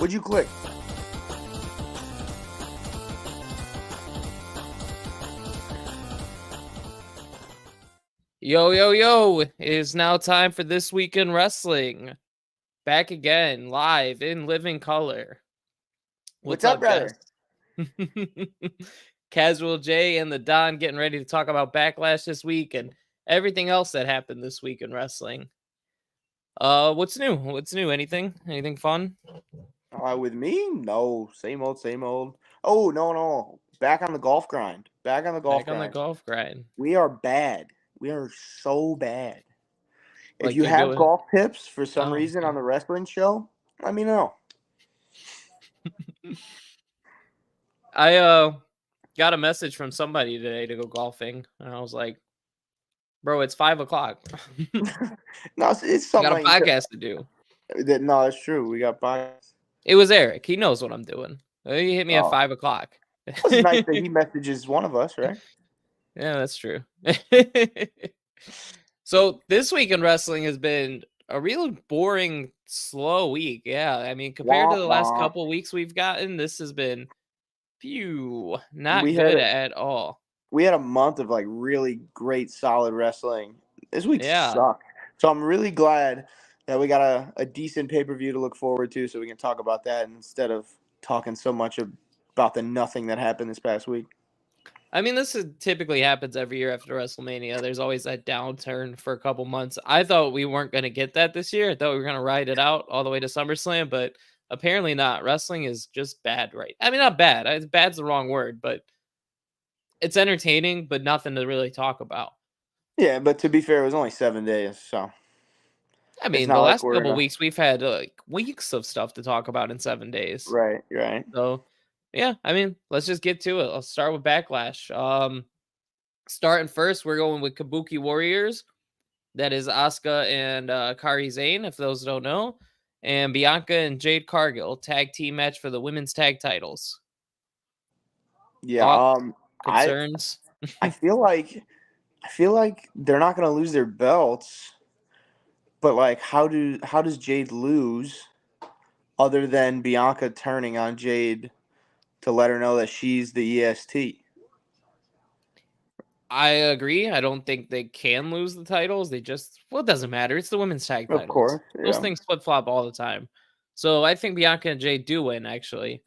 What'd you click? Yo, yo, yo. It is now time for This Week in Wrestling. Back again, live in living color. What's What's up, up, Jess? brother? Casual J and the Don getting ready to talk about Backlash this week and everything else that happened this week in wrestling. What's new? What's new? Anything? Anything fun? With me? No. Same old, same old. Oh, no. Back on the golf grind. Back on the golf Back on the grind. golf grind. We are bad. We are so bad. If Like you you're have doing. golf tips for some Oh, reason okay. on the wrestling show, let me know. I got a message from somebody today to go golfing, and I was like, bro, it's 5:00. No, it's I got a something like podcast to do. no, it's true. We got bias. It was Eric. He knows what I'm doing. He hit me at Oh, 5:00. it's nice that he messages one of us, right? Yeah, that's true. So this week in wrestling has been a real boring, slow week. Yeah, I mean, compared to Womp the last womp. couple weeks we've gotten, this has been We not had good at all. we had a month of like really great, solid wrestling. This week Yeah. sucked. So I'm really glad that we got a decent pay-per-view to look forward to so we can talk about that instead of talking so much about the nothing that happened this past week. I mean, typically happens every year after WrestleMania. There's always that downturn for a couple months. I thought we weren't going to get that this year. I thought we were going to ride it out all the way to SummerSlam, but apparently not. Wrestling is just bad, right? I mean, not bad. Bad's the wrong word, but it's entertaining, but nothing to really talk about. Yeah, but to be fair, it was only 7 days, so I it's mean, the not like last we're in couple a weeks we've had weeks of stuff to talk about in 7 days. right. So, yeah, I mean, let's just get to it. Let's start with Backlash. Starting first, we're going with Kabuki Warriors. That is Asuka and Kairi Sane, if those don't know, and Bianca and Jade Cargill tag team match for the women's tag titles. Yeah. Thoughts, I concerns? I feel like they're not gonna lose their belts, but like how does Jade lose other than Bianca turning on Jade to let her know that she's the EST? I agree. I don't think they can lose the titles. It doesn't matter. It's the women's tag Of titles. course, Those yeah. things flip flop all the time. So I think Bianca and Jade do win, actually.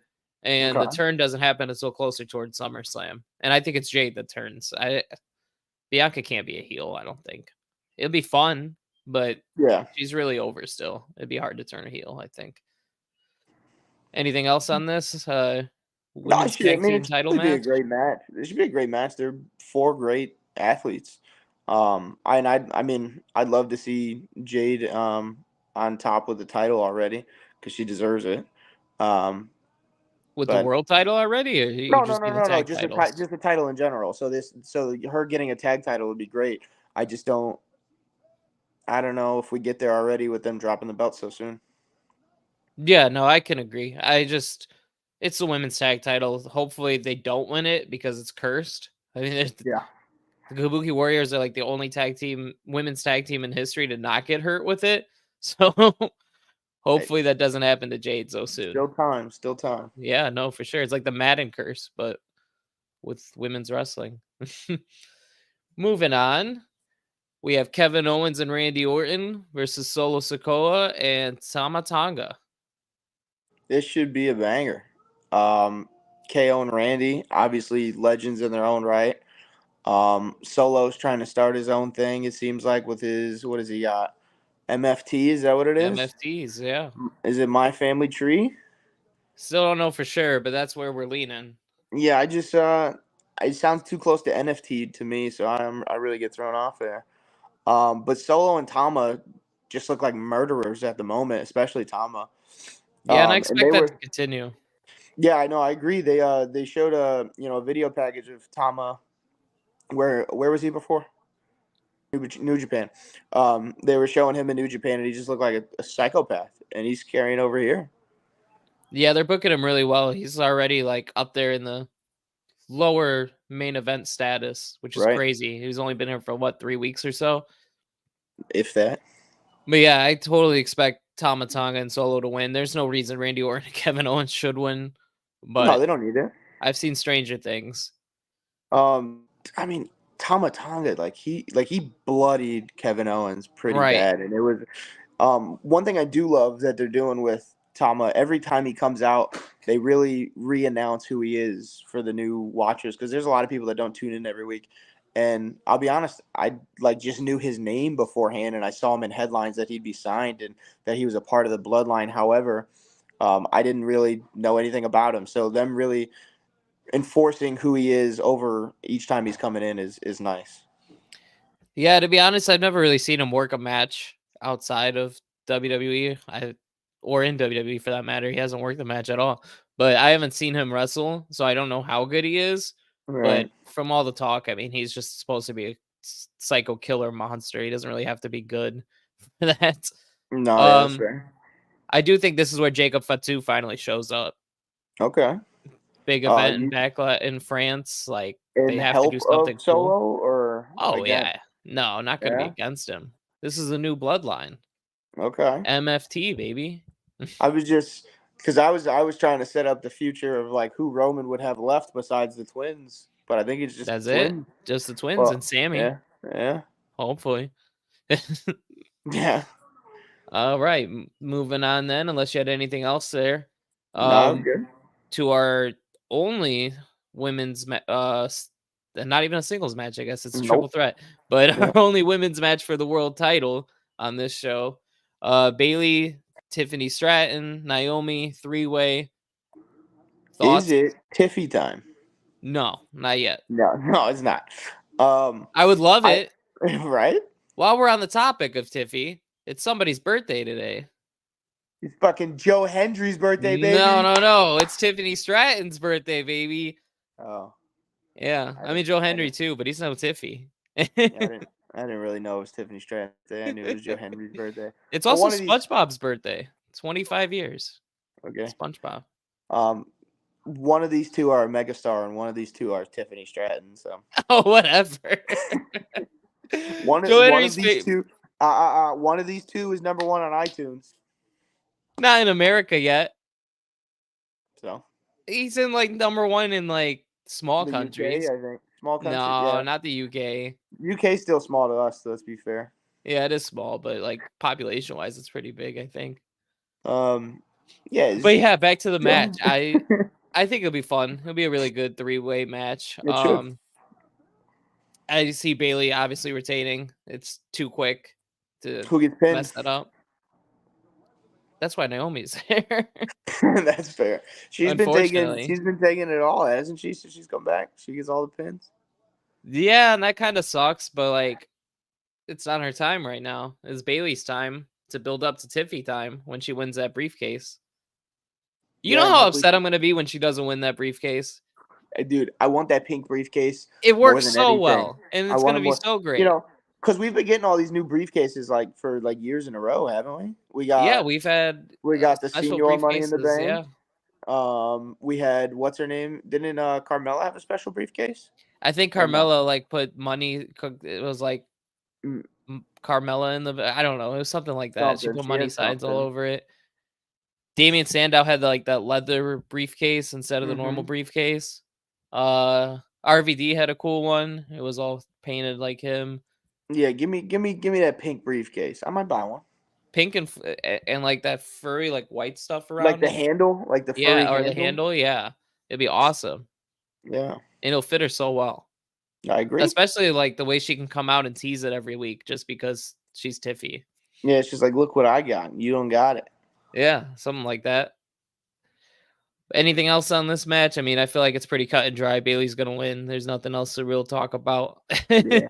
And the Okay. turn doesn't happen until closer towards SummerSlam. And I think it's Jade that turns. Bianca can't be a heel, I don't think. It'll be fun, but Yeah. she's really over still. It'd be hard to turn a heel, I think. Anything else on this? No, Women's tag team it should title really be a match? great match. It should be a great match. They're four great athletes. I mean, I'd love to see Jade on top with the title already because she deserves it. Um, With the but world title already? Or you just mean the no. tag titles? Just the title in general. So her getting a tag title would be great. I just don't. I don't know if we get there already with them dropping the belt so soon. Yeah, no, I can agree. It's the women's tag title. Hopefully they don't win it because it's cursed. I mean, Yeah. the Kabuki Warriors are like the only women's tag team in history to not get hurt with it. So Hey, hopefully that doesn't happen to Jade so soon. still time. Still time. Yeah, no, for sure. It's like the Madden curse, but with women's wrestling. Moving on, we have Kevin Owens and Randy Orton versus Solo Sikoa and Tama Tonga. This should be a banger. KO and Randy, obviously legends in their own right. Solo's trying to start his own thing, it seems like, with his, what has he got? MFT, is that what it is? MFTs, yeah. Is it My Family Tree? Still don't know for sure, but that's where we're leaning. Yeah, it sounds too close to NFT to me, so I really get thrown off there. But Solo and Tama just look like murderers at the moment, especially Tama. Yeah, and I And they expect that to were, continue. yeah, I know, I agree. They showed a video package of Tama. Where was he before? New Japan. They were showing him in New Japan, and he just looked like a psychopath, and he's carrying over here. Yeah, they're booking him really well. He's already like up there in the lower main event status, which is Right? crazy. He's only been here for what, 3 weeks or so. If that. But yeah, I totally expect Tama Tonga and Solo to win. There's no reason Randy Orton and Kevin Owens should win, No, but they don't need it. I've seen stranger things. I mean, Tama Tonga, like he bloodied Kevin Owens pretty Right. bad, and it was one thing I do love that they're doing with Tama. Every time he comes out, they really re-announce who he is for the new watchers, because there's a lot of people that don't tune in every week. And I'll be honest, I like just knew his name beforehand, and I saw him in headlines that he'd be signed and that he was a part of the bloodline. However, I didn't really know anything about him, so them really enforcing who he is over each time he's coming in is nice. Yeah, to be honest, I've never really seen him work a match outside of WWE. Or in WWE for that matter. He hasn't worked the match at all. But I haven't seen him wrestle, so I don't know how good he is. But Right. from all the talk, I mean, he's just supposed to be a psycho killer monster. He doesn't really have to be good for that. No, yeah, that's Um, fair. I do think this is where Jacob Fatu finally shows up. Okay. Big event in You Backlash in France. Like in they have to help do of something cool. Solo or Oh against? yeah. No, not gonna be Yeah. against him. This is a new bloodline. Okay. MFT, baby. I was just because I was trying to set up the future of like who Roman would have left besides the twins, but I think it's just the That's it. twins. Just the twins and Well, Sammy, yeah, yeah, hopefully. yeah. All right, moving on then, unless you had anything else there. No, I'm Um, good. to our only women's not even a singles match, I guess it's a triple Nope. threat, but Yeah. our only women's match for the world title on this show. Bailey, Tiffany Stratton, Naomi, three-way. Is Thoughts? it Tiffy time? No, not yet. No, no, it's not. Um, I would love I it. right. While we're on the topic of Tiffy, it's somebody's birthday today. It's fucking Joe Hendry's birthday, No, baby. no, no. It's Tiffany Stratton's birthday, baby. Oh, Yeah. I I mean didn't. Joe I Hendry didn't. too, but he's no Tiffy. Yeah, I didn't. I didn't really know it was Tiffany Stratton's birthday. I knew it was Joe Henry's birthday. It's But also one of these. SpongeBob's birthday. 25 years. Okay. SpongeBob. Um, one of these two are a megastar, and one of these two are Tiffany Stratton. So Oh, whatever. one Joe one of Henry's these two. One of these two is number one on iTunes. not in America yet. So He's in like number one in like small the UK, countries. I think, small country. No, Yeah, not the UK. UK still small to us. So let's be fair. Yeah, it is small, but like population wise, it's pretty big, I think. Um, yeah, But yeah, back to the Joe. match. I think it'll be fun. It'll be a really good three-way match. It should. I see Bailey obviously retaining. It's too quick to Who gets pinned? mess that up. That's why Naomi's there. That's fair. She's been taking. Unfortunately. She's been taking it all, hasn't she? So she's come back. She gets all the pins. Yeah, and that kind of sucks, but like it's not her time right now. It's Bailey's time to build up to Tiffy time when she wins that briefcase. You know Yeah, and how hopefully, upset I'm gonna be when she doesn't win that briefcase? dude, I want that pink briefcase It more works than so anything. well, and I it's want gonna it be more. so You great. know, because we've been getting all these new briefcases like for like years in a row, haven't we? We Yeah, got we've had we got the special senior Money in the briefcases. Bank. Yeah, We had what's her name? Didn't Carmella have a special briefcase? I think Or no? Carmella like put money. It was like Mm, Carmella in the. I don't know. It was something like that. She something. put She money had signs all something. over it. Damian Sandow had like that leather briefcase instead of the normal Mm-hmm. briefcase. RVD had a cool one. It was all painted like him. Yeah, give me that pink briefcase. I might buy one. Pink and like that furry like white stuff Like around the it. handle, like the furry Yeah, or the handle. handle. Yeah, it'd be awesome, Yeah, and it'll fit her so well. I agree. Especially like the way she can come out and tease it every week just because she's Tiffy. Yeah, it's just like, look what I got. You don't got it. Yeah, something like that. Anything else on this match? I mean, I feel like it's pretty cut and dry. Bailey's gonna win. There's nothing else to real talk about. Yeah,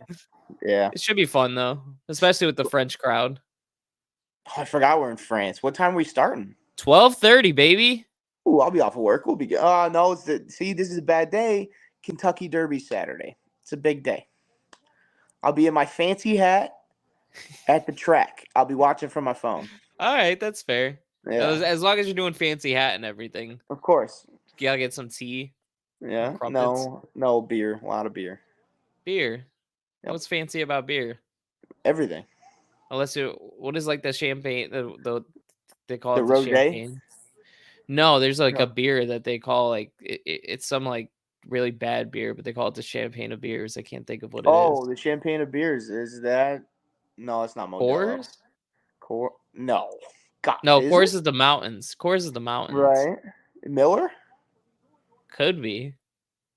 yeah. It should be fun though, especially with the French crowd. Oh, I forgot we're in France. What time are we starting? 12:30, baby. Ooh, I'll be off of work. We'll be good. Oh no, see, this is a bad day. Kentucky Derby Saturday. It's a big day. I'll be in my fancy hat at the track. I'll be watching from my phone. All right, that's fair. Yeah, As long as you're doing fancy hat and everything, of course. you gotta get some tea, some Yeah, crumpets, no beer. A lot of beer. beer. Yep, What's fancy about beer? everything. Unless you, what is like the champagne, the They call The it the rosé? champagne. No, there's like a No. beer that they call like it's some like really bad beer, but they call it the champagne of beers. I can't think of what it is. Oh, the champagne of beers. Is that? No, it's not Modelo. Coors? No. God, No, is it? Coors is the mountains. Coors is the mountains. Right. Miller? Could be.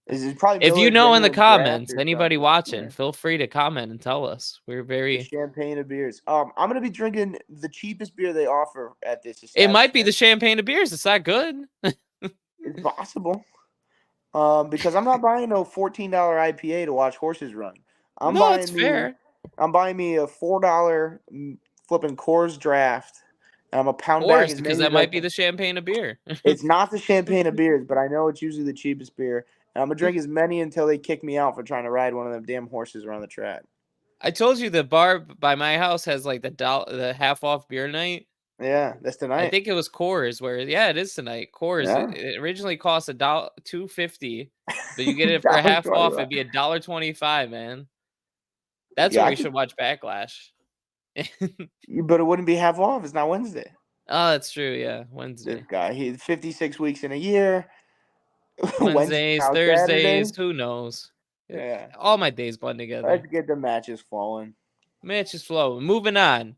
Is it probably If you Miller know in the Genuine Draft comments, or anybody something? watching, Yeah. feel free to comment and tell us. We're The very. champagne of beers. I'm gonna be drinking the cheapest beer they offer at this It might be the establishment. champagne of beers. It's that good. It's possible. Because I'm not buying no $14 IPA to watch horses run. I'm No, it's buying me, fair. I'm buying me a $4 flipping Coors Draft, and I'm gonna pound back Coors, as because many that as I might be can. the champagne of beer. It's not the champagne of beers, but I know it's usually the cheapest beer, and I'm gonna drink as many until they kick me out for trying to ride one of them damn horses around the track. I told you the bar by my house has like the half off beer night. Yeah, that's I tonight. think it was Coors where yeah, it is tonight. Coors. It, Yeah, it originally cost $2.50, but you get it for a dollar half off. 25. It'd be $1.25, man. That's Yeah, where I we could, should watch Backlash. but it wouldn't be half off. It's not Wednesday. Oh, that's true. Yeah, This Wednesday, guy, he's 56 weeks in a year. Wednesday Wednesdays, now Saturday. Thursdays. Who knows? Eh, Yeah, All my days blend together. let's get the matches flowing. Match is flowing. Moving on.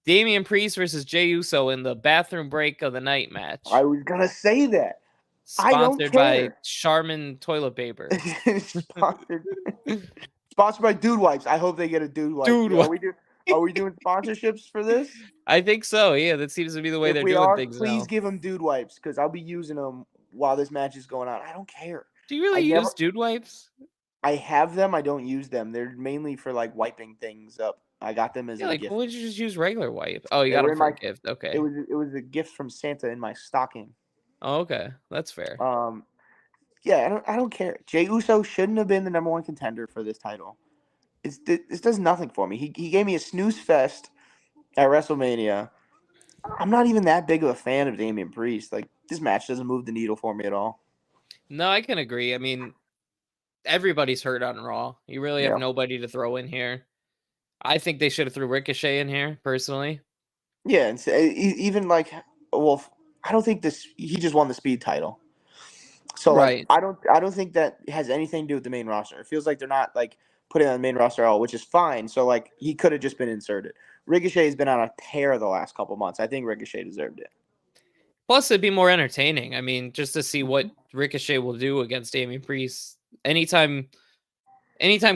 Damian Priest versus Jey Uso in the bathroom break of the night I match, was gonna say that. I don't sponsored by care. Charmin toilet paper. sponsored, sponsored by Dude Wipes. I hope they get a Dude Wipe. Dude, Are what? we do? Are we doing sponsorships for this? I think so. Yeah, that seems to be the way If they're we doing are, things please now. give them Dude Wipes because I'll be using them while this match is going on. I don't care. Do you really I use never. dude wipes? I have them. I don't use them. They're mainly for like wiping things up. I got them as Yeah, a like gift. why would you just use regular wipe? Oh, you They got were them in for my. a gift. It Okay. was it was a gift from Santa in my stocking. Oh, okay. That's fair. Um, yeah, I don't care. Jey Uso shouldn't have been the number one contender for this title. This does nothing for me. He gave me a snooze fest at WrestleMania. I'm not even that big of a fan of Damian Priest. Like this match doesn't move the needle for me at all. No, I can agree. I mean, everybody's hurt on Raw. You really have Yeah, nobody to throw in here. I think they should have threw Ricochet in here, personally. yeah, and even like, well, I don't think this. He just won the Speed title, so like, Right. I don't think that has anything to do with the main roster. It feels like they're not like putting on the main roster at all, which is fine. So like, he could have just been inserted. Ricochet has been on a tear the last couple months. I think Ricochet deserved it. Plus, it'd be more entertaining. I mean, just to see what Ricochet will do against Damian Priest. Anytime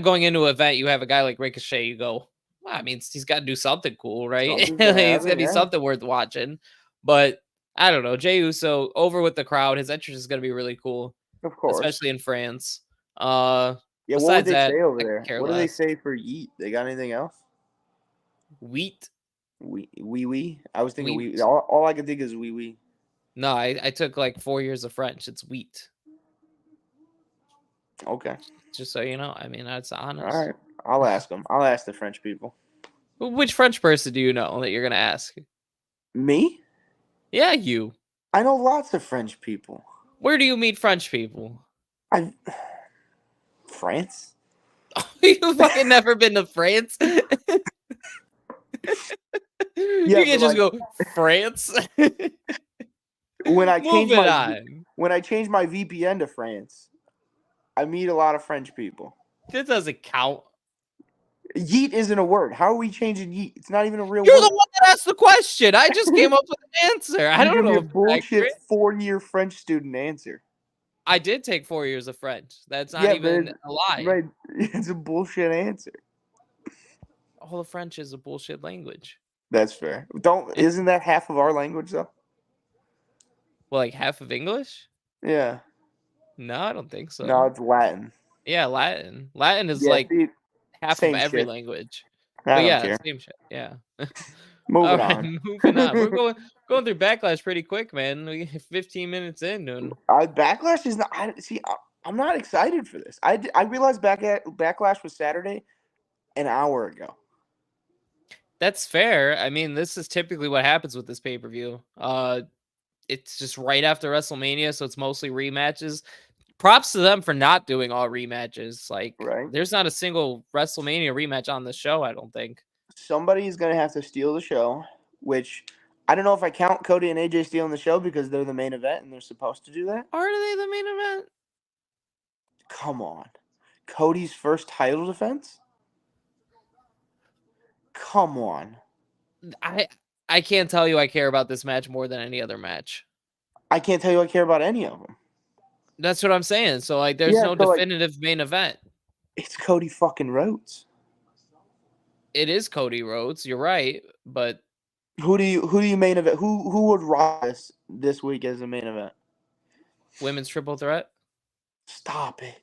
going into an event, you have a guy like Ricochet, you go, well, I mean, he's got to do something cool, right? Something's gonna It's got to happen. be Yeah, something worth watching. But I don't know. Jey Uso over with the crowd. His entrance is going to be really cool, of course. especially in France. Uh, Yeah, what would Besides they that, say over I could there? care What do they less. say for yeet? They got anything else? Wheat, Wee. I was thinking wee. wheat. All I could think is wee wee. No, I took like 4 years of French. It's wheat. Okay. Just so you know. I mean, that's All honest. right. I'll ask them. I'll ask the French people. Which French person do you know that you're going to ask? Me? Yeah, you. I know lots of French people. Where do you meet French people? I France? You fucking never been to France? You Yeah, but can't just like go France. when I change Moving my on. when I change my VPN to France, I meet a lot of French people. That doesn't count. Yeet isn't a word. How are we changing yeet? It's not even a real You're the word. one that asked the question. I just came up with an answer. I You don't give me know a if it's bullshit accurate. 4-year French student answer. I did take 4 years of French. That's not Yeah, but even a lie. right, it's a bullshit answer. All of French is a bullshit language. That's fair. Isn't that half of our language though? Well, like half of English? Yeah. No, I don't think No, so. it's Latin. Yeah, Latin. Latin is Yeah, like see, half of same every shit. language. I But don't yeah, care. same shit. Yeah. All Moving right, on. moving on. We're going through Backlash pretty quick, man. We 15 minutes in, and Backlash is not. I'm not excited for this. I realized Backlash was Saturday an hour ago. that's fair. I mean, this is typically what happens with this pay-per-view. It's just right after WrestleMania, so it's mostly rematches. Props to them for not doing all rematches. Like, Right. there's not a single WrestleMania rematch on the show, I don't think. Somebody is gonna have to steal the show, which I don't know if I count Cody and AJ stealing the show because they're the main event and they're supposed to do that. Are they the main event? Come on. Cody's first title defense? Come on. I I can't tell you I care about this match more than any other match. I can't tell you I care about any of them. That's what I'm saying. So like, there's Yeah, no so like definitive main event. it's Cody fucking Rhodes. It is Cody Rhodes. You're right, but Who do you main event? Who would rise this week as a main event? women's triple threat. Stop it.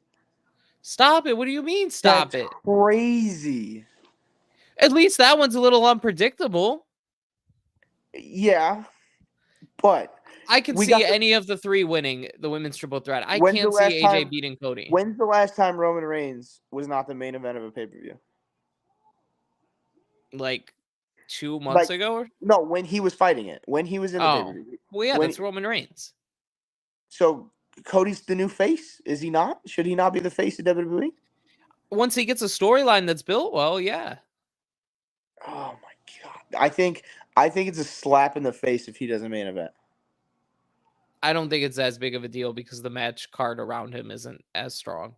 Stop it. What do you mean? Stop That's it. crazy. At least that one's a little unpredictable. Yeah, but I can we see got any of the three winning the women's triple threat. I when's the can't see last AJ time? beating Cody. When's the last time Roman Reigns was not the main event of a pay per view? Like 2 months Like ago? no, when he was fighting it, when he was in the pay per Oh, view. well, yeah, When that's Roman Reigns. so Cody's the new face, is he not? Should he not be the face of WWE? Once he gets a storyline that's built well, yeah. Oh my god, I think it's a slap in the face if he does a main event. I don't think it's as big of a deal because the match card around him isn't as strong.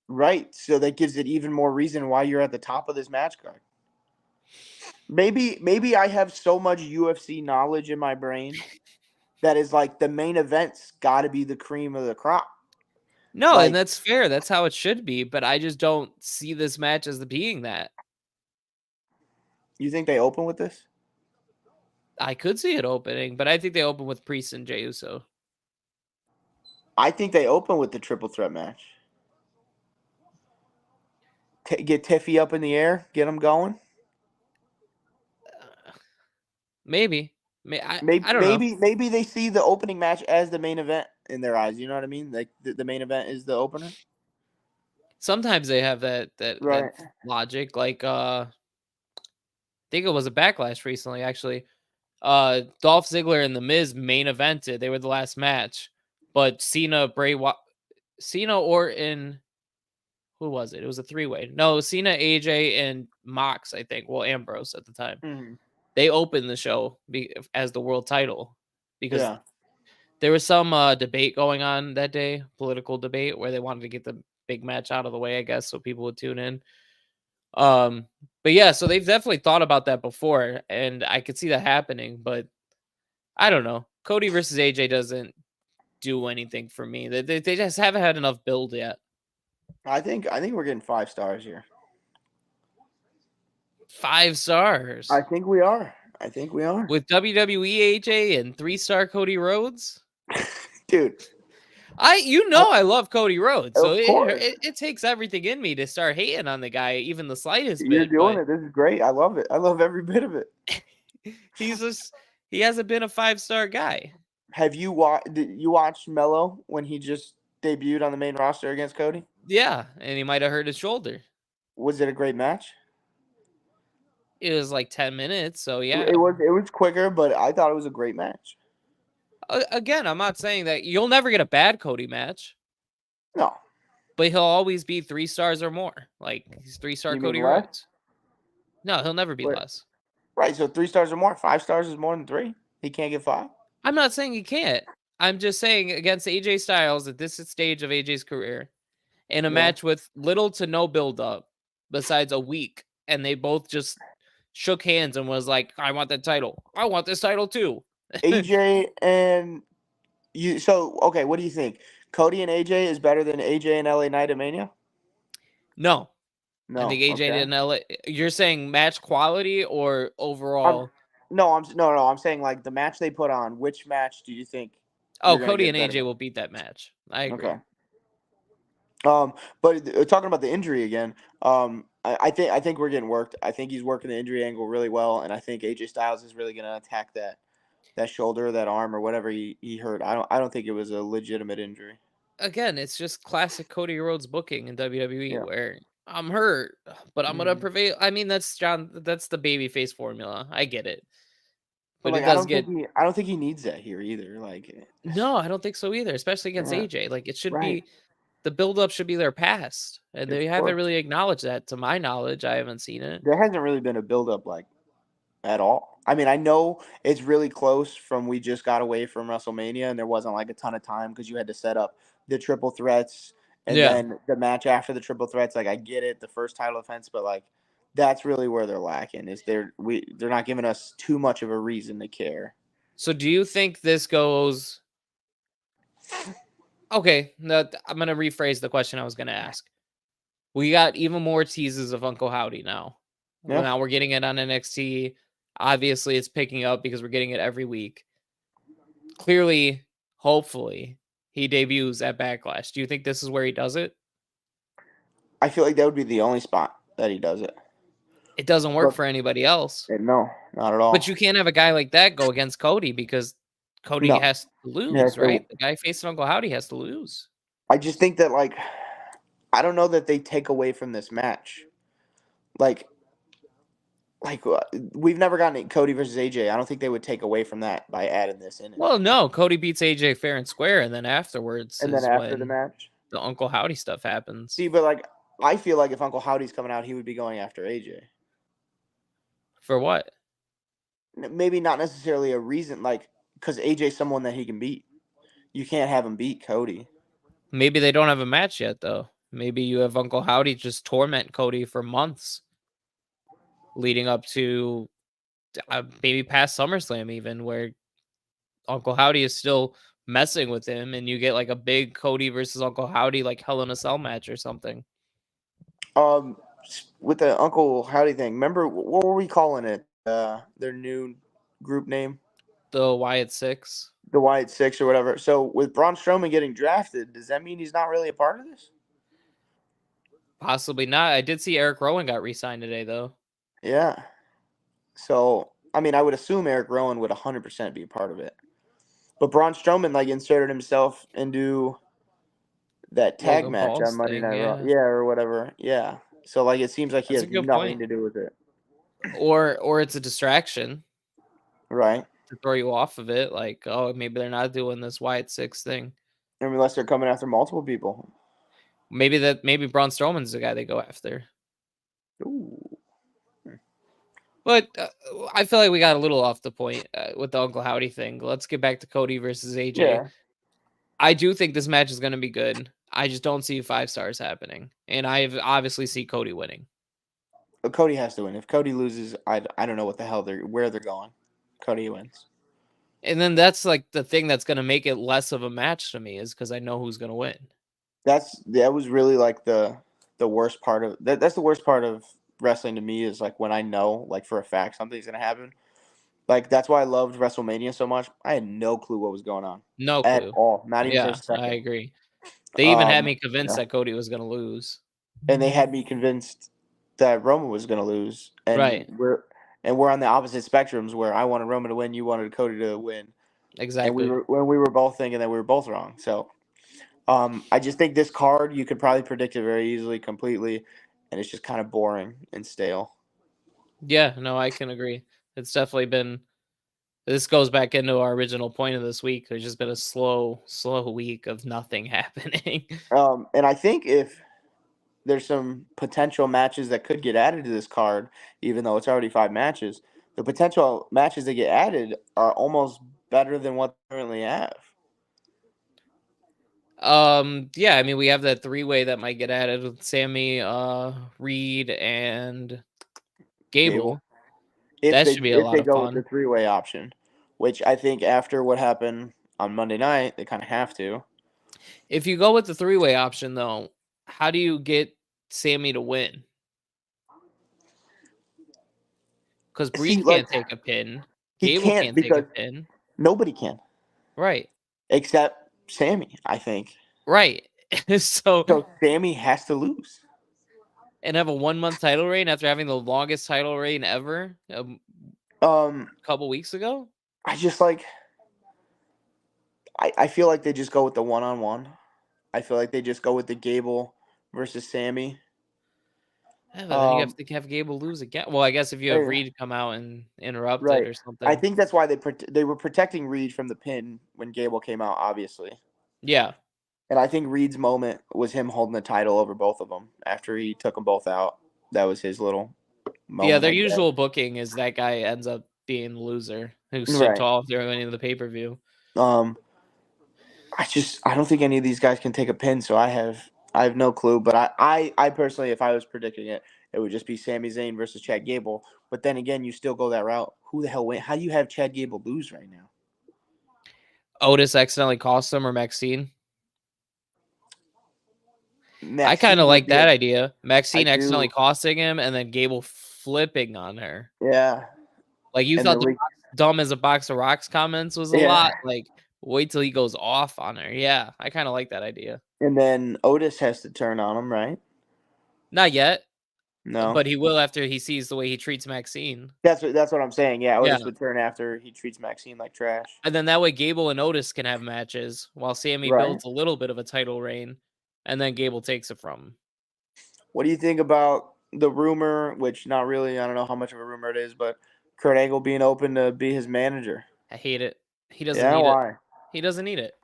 Right, so that gives it even more reason why you're at the top of this match card. Maybe I have so much UFC knowledge in my brain that is like the main event's got to be the cream of the crop. No, and Like, that's fair. That's how it should be, but I just don't see this match as being that. you think they open with this? I could see it opening, but I think they open with Priest and Jey Uso. I think they open with the triple threat match. Get Tiffy up in the air, get them going. Maybe. Maybe I don't know. maybe they see the opening match as the main event in their eyes. You know what I mean? Like the main event is the opener. Sometimes they have that Right. logic. Like I think it was a Backlash recently, actually. Dolph Ziggler and The Miz main evented. They were the last match, but Cena, Orton. Who was it? It was a 3-way. No, Cena, AJ, and Mox, I think. Well, Ambrose at the time. Mm-hmm. They opened the show as the world title because Yeah. there was some debate going on that day, political debate, where they wanted to get the big match out of the way, I guess, so people would tune in. But yeah, so they've definitely thought about that before, and I could see that happening, but I don't know. Cody versus AJ doesn't do anything for me. They just haven't had enough build yet. I think we're getting 5 stars here. 5 stars. I think we are. With WWE AJ and 3-star Cody Rhodes? Dude. I love Cody Rhodes, so Of course. it takes everything in me to start hating on the guy, even the slightest You're bit. doing it. This is great. I love it. I love every bit of it. He hasn't been a 5-star guy. Have you watched Mello when he just debuted on the main roster against Cody? Yeah, and he might have hurt his shoulder. Was it a great match? It was like 10 minutes, so yeah. It was quicker, but I thought it was a great match. Again, I'm not saying that you'll never get a bad Cody match. No. But he'll always be 3 stars or more. Like, he's 3-star You mean Cody less? Rhodes. No, he'll never be Wait. less. Right, so 3 stars or more. 5 stars is more than 3. He can't get 5. I'm not saying he can't. I'm just saying against AJ Styles at this stage of AJ's career, in a match with little to no build-up, besides a week, and they both just shook hands and was like, I want that title. I want this title too. AJ and you. So, okay, what do you think? Cody and AJ is better than AJ and LA Knight at Mania? No. No. I think AJ okay. and LA. You're saying match quality or overall? I'm saying like the match they put on. Which match do you think? Oh, Cody and AJ will beat that match. I agree. Okay. But talking about the injury again, I think we're getting worked. I think he's working the injury angle really well, and I think AJ Styles is really going to attack that shoulder, that arm, or whatever he hurt. I don't think it was a legitimate injury. Again, it's just classic Cody Rhodes booking in WWE where I'm hurt, but I'm gonna prevail. I mean, that's the babyface formula. I get it. But like, it does I don't think he needs that here either. Like, no, I don't think so either, especially against AJ. Like, it should be the build-up should be their past, and they haven't really acknowledged that. To my knowledge, I haven't seen it. There hasn't really been a build-up like at all. I mean, I know it's really close from we just got away from WrestleMania and there wasn't like a ton of time because you had to set up the triple threats and Yeah. then the match after the triple threats. Like I get it, the first title defense, but like that's really where they're lacking is they're not giving us too much of a reason to care. So do you think this goes okay, no, I'm gonna rephrase the question I was gonna ask. We got even more teases of Uncle Howdy now. Well, Yeah. now we're getting it on NXT. Obviously, it's picking up because we're getting it every week. Clearly, hopefully, he debuts at Backlash. Do you think this is where he does it? I feel like that would be the only spot that he does it. It doesn't work But for anybody else. no, not at But all. you can't have a guy like that go against Cody because Cody No. has to Yeah, lose, so right? The guy facing Uncle Howdy has to lose. I just think that like I don't know that they take away from this match. Like we've never gotten Cody versus AJ. I don't think they would take away from that by adding this in it. Well, no, Cody beats AJ fair and square, and then afterwards And then is after the when match, the Uncle Howdy stuff happens. see, but like I feel like if Uncle Howdy's coming out, he would be going after AJ. For what? Maybe not necessarily a reason, like because AJ's someone that he can beat. You can't have him beat Cody. Maybe they don't have a match yet, though. Maybe you have Uncle Howdy just torment Cody for months leading up to maybe past SummerSlam, even where Uncle Howdy is still messing with him, and you get like a big Cody versus Uncle Howdy like Hell in a Cell match or something. Um, with the Uncle Howdy thing, remember what were we calling it? Their new group name, The Wyatt Six. the Wyatt Six or whatever. So with Braun Strowman getting drafted, does that mean he's not really a part of this? Possibly not. I did see Eric Rowan got re-signed today, though. Yeah. So I mean, I would assume Eric Rowan would 100% be a part of it. But Braun Strowman like inserted himself into that tag Logan match on Paul's Monday thing, Night Raw. yeah. Yeah, or whatever. Yeah. So like it seems like he That's has a good nothing point. to do with it. Or it's a distraction Right? to throw you off of it. Like, oh, maybe they're not doing this Wyatt Six thing. Unless they're coming after multiple people. Maybe Braun Strowman's the guy they go after. Ooh. But I feel like we got a little off the point with the Uncle Howdy thing. Let's get back to Cody versus AJ. Yeah. I do think this match is going to be good. I just don't see 5 stars happening, and I obviously see Cody winning. But Cody has to win. If Cody loses, I don't know what the hell where they're going. Cody wins. And then that's like the thing that's going to make it less of a match to me is because I know who's going to win. That was really like the worst part of that's the worst part of wrestling to me is like when I know like for a fact something's gonna happen. Like that's why I loved WrestleMania so much. I had no clue what was going on No at clue. all, not even for a Yeah, I second. agree. They even had me You convinced know, that Cody was going to lose. and they had me convinced that Roman was gonna lose, Right. and we're on the opposite spectrums where I wanted Roman to win, you wanted Cody to win, and Exactly. we were both thinking that we were both wrong. So I just think this card you could probably predict it very easily, completely, and it's just kind of boring and stale. Yeah, no, I can agree. It's definitely been this goes back into our original point of this week. There's just been a slow week of nothing happening. And I think if there's some potential matches that could get added to this card, even though it's already 5 matches, the potential matches that get added are almost better than what they currently have. Yeah, I mean we have that 3-way that might get added with Sammy, Reed, and Gable, Gable. That should be a if lot they of go with the fun. 3-way option, which I think after what happened on Monday night, they kind of have to. If you go with the 3-way option though, how do you get Sammy to win? Because See, Reed like can't take a pin. he Gable can't can't take a because pin. nobody can Right. except Sammy, I think. Right. So So Sammy has to lose. and have a 1-month title reign after having the longest title reign ever a Um, couple weeks ago? I just like I feel like they just go with the one-on-one. I feel like they just go with the Gable versus Sammy. Yeah, but then you have Um, to have Gable lose again. Well, I guess if you have eh, Reed come out and interrupt it right. or I something. think that's why they were protecting Reed from the pin when Gable came out, obviously. Yeah. And I think Reed's moment was him holding the title over both of them after he took them both out. That was his little Yeah, moment their like that. usual booking is that guy ends up being the loser who stood Right. tall if they're winning the pay-per-view. Um, I don't think any of these guys can take a pin, so I have no clue. But I personally, if I was predicting it, it would just be Sami Zayn versus Chad Gable. But then again, you still go that route. Who the hell win? How do you have Chad Gable lose right now? Otis accidentally cost him or Maxine. I kind of Maxine would like be that a idea. I Maxine accidentally do. costing him and then Gable flipping on her. Yeah. Like you And thought then the we dumb as a box of rocks comments was a yeah. lot. Like wait till he goes off on her. Yeah, I kind of like that idea. And then Otis has to turn on him, right? Not yet, No. but he will after he sees the way he treats Maxine. That's what I'm saying. Yeah, Yeah. Otis would turn after he treats Maxine like trash. And then that way Gable and Otis can have matches while Sammy Right. builds a little bit of a title reign and then Gable takes it from him. What do you think about the rumor, which not really, I don't know how much of a rumor it is, but Kurt Angle being open to be his manager? I hate it. He doesn't Yeah, need it. why? He doesn't need it.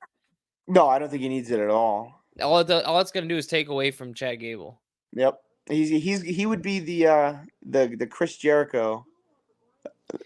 No, I don't think he needs it at all. All it's gonna do is take away from Chad Gable. Yep. He would be the Chris Jericho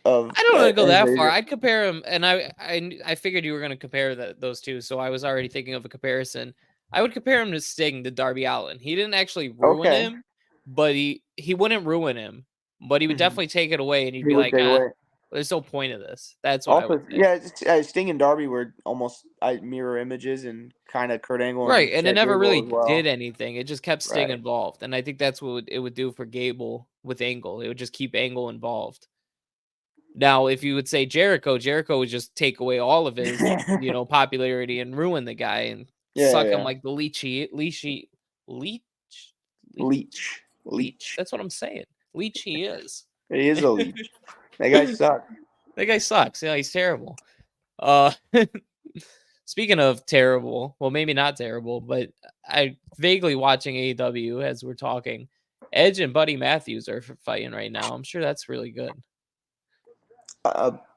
of I don't want to go as that far. a, I'd compare him, and I figured you were gonna compare those two, so I was already thinking of a comparison. I would compare him to Sting, to Darby Allin. He didn't actually ruin okay. him, but he wouldn't ruin him, but he would Mhm. definitely take it away, and he'd He be would like, take ah, away. there's no point of this. That's what I would Also, say. yeah, Sting and Darby were almost mirror images, and kind of Kurt Angle Right, and and it Chad never Gable really as did well. anything. It just kept Sting Right. involved, and I think that's what it would do for Gable with Angle. It would just keep Angle involved. Now, if you would say Jericho, Jericho would just take away all of his, popularity and ruin the guy and Yeah, suck him yeah. like the leech, leech, leech. Leech. That's what I'm saying. Leech he is. He is a leech. That guy sucks. That guy sucks. Yeah, he's terrible. Uh, speaking of terrible, well, maybe not terrible, but I vaguely watching AEW as we're talking. Edge and Buddy Matthews are fighting right now. I'm sure that's really good.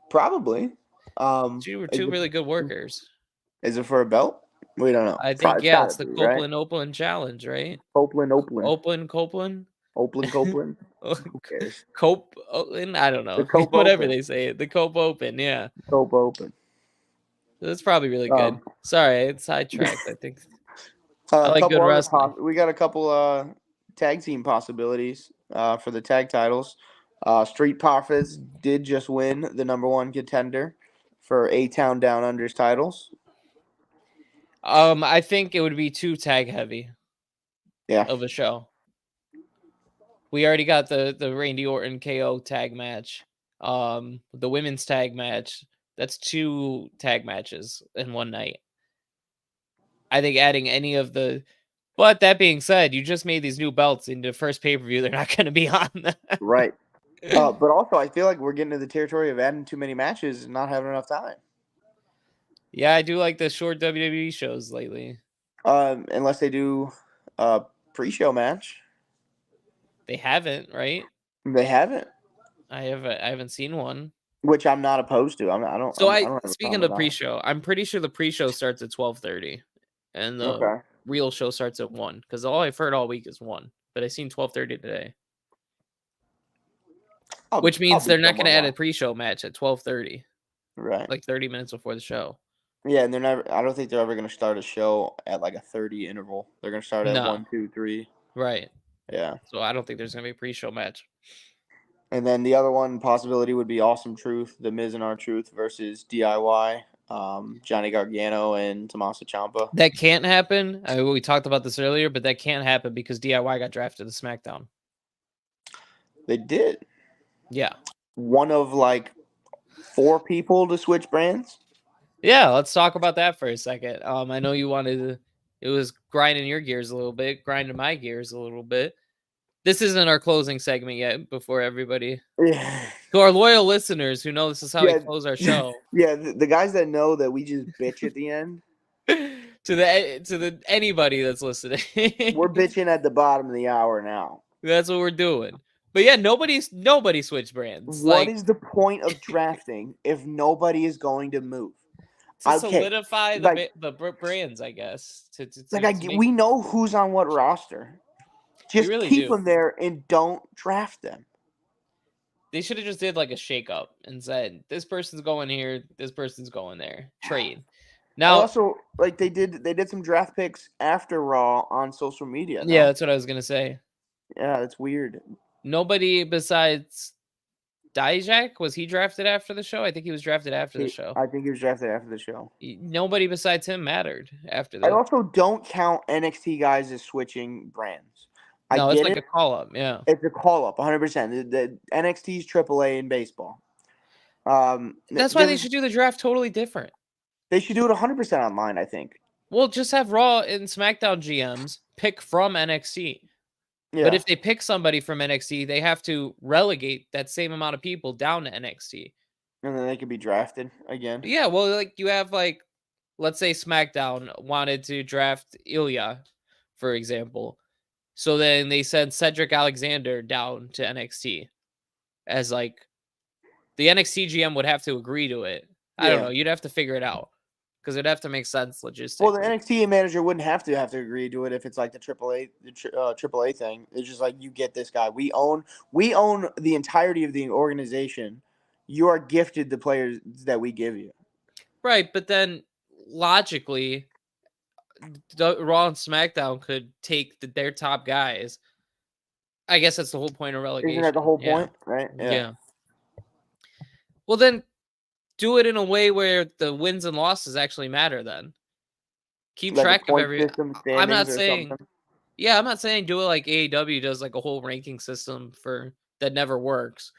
Probably. Two were Is two really good workers. it for a belt? We don't know. I think, It's yeah, gotta it's the be, right? Copeland challenge, right? Copeland. Copeland? Copeland. Who cares? Copeland? I don't The know. Cope Whatever Open. they say it. The Cope Open, yeah. Cope Open. That's probably really good. Sorry, it's sidetracked, I think. I A like good couple other wrestling. we got a couple tag team possibilities for the tag titles. Street Profits did just win the #1 contender for A-Town Down Under's titles. I think it would be too tag heavy Yeah. of a show. We already got the Randy Orton KO tag match. The women's tag match. That's 2 tag matches in one night. I think adding any of the but that being said, you just made these new belts into first pay-per-view. They're not going to be on that. Right. But also, I feel like we're getting to the territory of adding too many matches and not having enough time. Yeah, I do like the short WWE shows lately. Unless they do a pre-show match. They haven't, right? They haven't, I haven't seen one. which I'm not opposed to. I don't have a Speaking problem of with pre-show, I'm pretty sure the pre-show starts at 12:30 and that. the Okay. real show starts at 1 cuz all I've heard all week is 1, but I seen 12:30 today. Which means I'll be they're not going to somewhat add a wrong. pre-show match at 12:30, Right. like 30 minutes before the show. Yeah, and they're never. I don't think they're ever going to start a show at like a 30 interval. They're going to start at No. 1, 2, 3. Right. Yeah. So I don't think there's going to be a pre-show match. And then the other one possibility would be Awesome Truth, The Miz and R-Truth versus DIY, Johnny Gargano and Tommaso Ciampa. That can't happen. We talked about this earlier, but that can't happen because DIY got drafted to SmackDown. They did. Yeah. One of like 4 people to switch brands. Yeah, let's talk about that for a second. I know you wanted to, it was grinding your gears a little bit, grinding my gears a little bit. This isn't our closing segment yet before everybody. Yeah. To our loyal listeners who know this is how we close our show. Yeah, the guys that know that we just bitch at the end. to the anybody that's listening. We're bitching at the bottom of the hour now. That's what we're doing. But yeah, nobody switched brands. What is the point of drafting if nobody is going to move? To solidify the brands, I guess. We know who's on what roster. Just really keep them there and don't draft them. They should have just did like a shakeup and said this person's going here, this person's going there. Trade. I Now, also like they did some draft picks after Raw on social media. yeah, No, that's what I was gonna say. yeah, that's weird. Nobody besides Dijak, was he drafted after the show? I think he was drafted after the show. I think he was drafted after the show. Nobody besides him mattered after I the. also don't count NXT guys as switching brands. I No, it's get like it. a call up. Yeah, It's a call up, 100%. The NXT's AAA in baseball. that's why they should do the draft totally different. They should do it 100% online, I think. Well, just have Raw and SmackDown GMs pick from NXT. But Yeah. if they pick somebody from NXT, they have to relegate that same amount of people down to NXT. And then they could be drafted again. Yeah, well, like you have like, let's say SmackDown wanted to draft Ilya, for example. So then they send Cedric Alexander down to NXT as like the NXT GM would have to agree to it. I don't Yeah. know. You'd have to figure it out because it'd have to make sense logistically. Well, the NXT manager wouldn't have to agree to it if it's like the AAA thing. It's just like you get this guy. We own the entirety of the organization. You are gifted the players that we give you. Right, but then logically, Raw and SmackDown could take their top guys. I guess that's the whole point of relegation. Isn't that the whole Yeah. point, right? Yeah. Well, then do it in a way where the wins and losses actually matter. Then keep Like a track of point every. system, I'm not standings or saying. something. Yeah, I'm not saying do it like AEW does, like a whole ranking system for that never works.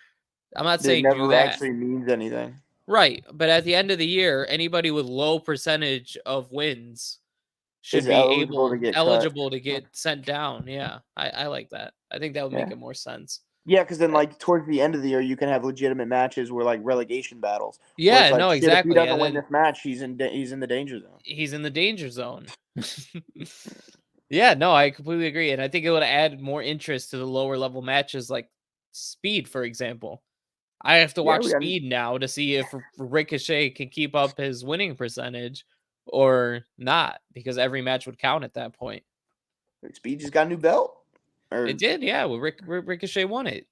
I'm not That saying do never that. actually means anything. Right, but at the end of the year, anybody with low percentage of wins should Is be eligible to get cut. eligible to get sent down. Yeah, I like that. I think that would make Yeah. it more sense. Yeah, because then like towards the end of the year, you can have legitimate matches where like relegation battles. Where Yeah, it's like, no, shit, if he exactly. doesn't And win then this match, he's in the danger zone. he's in the danger zone. Yeah, no, I completely agree. And I think it would add more interest to the lower level matches like Speed, for example. I have to Yeah, watch we got Speed now to see if Ricochet can keep up his winning percentage or not, because every match would count at that point. Speed just got a new belt. Or It did, yeah. Well, Ricochet won it.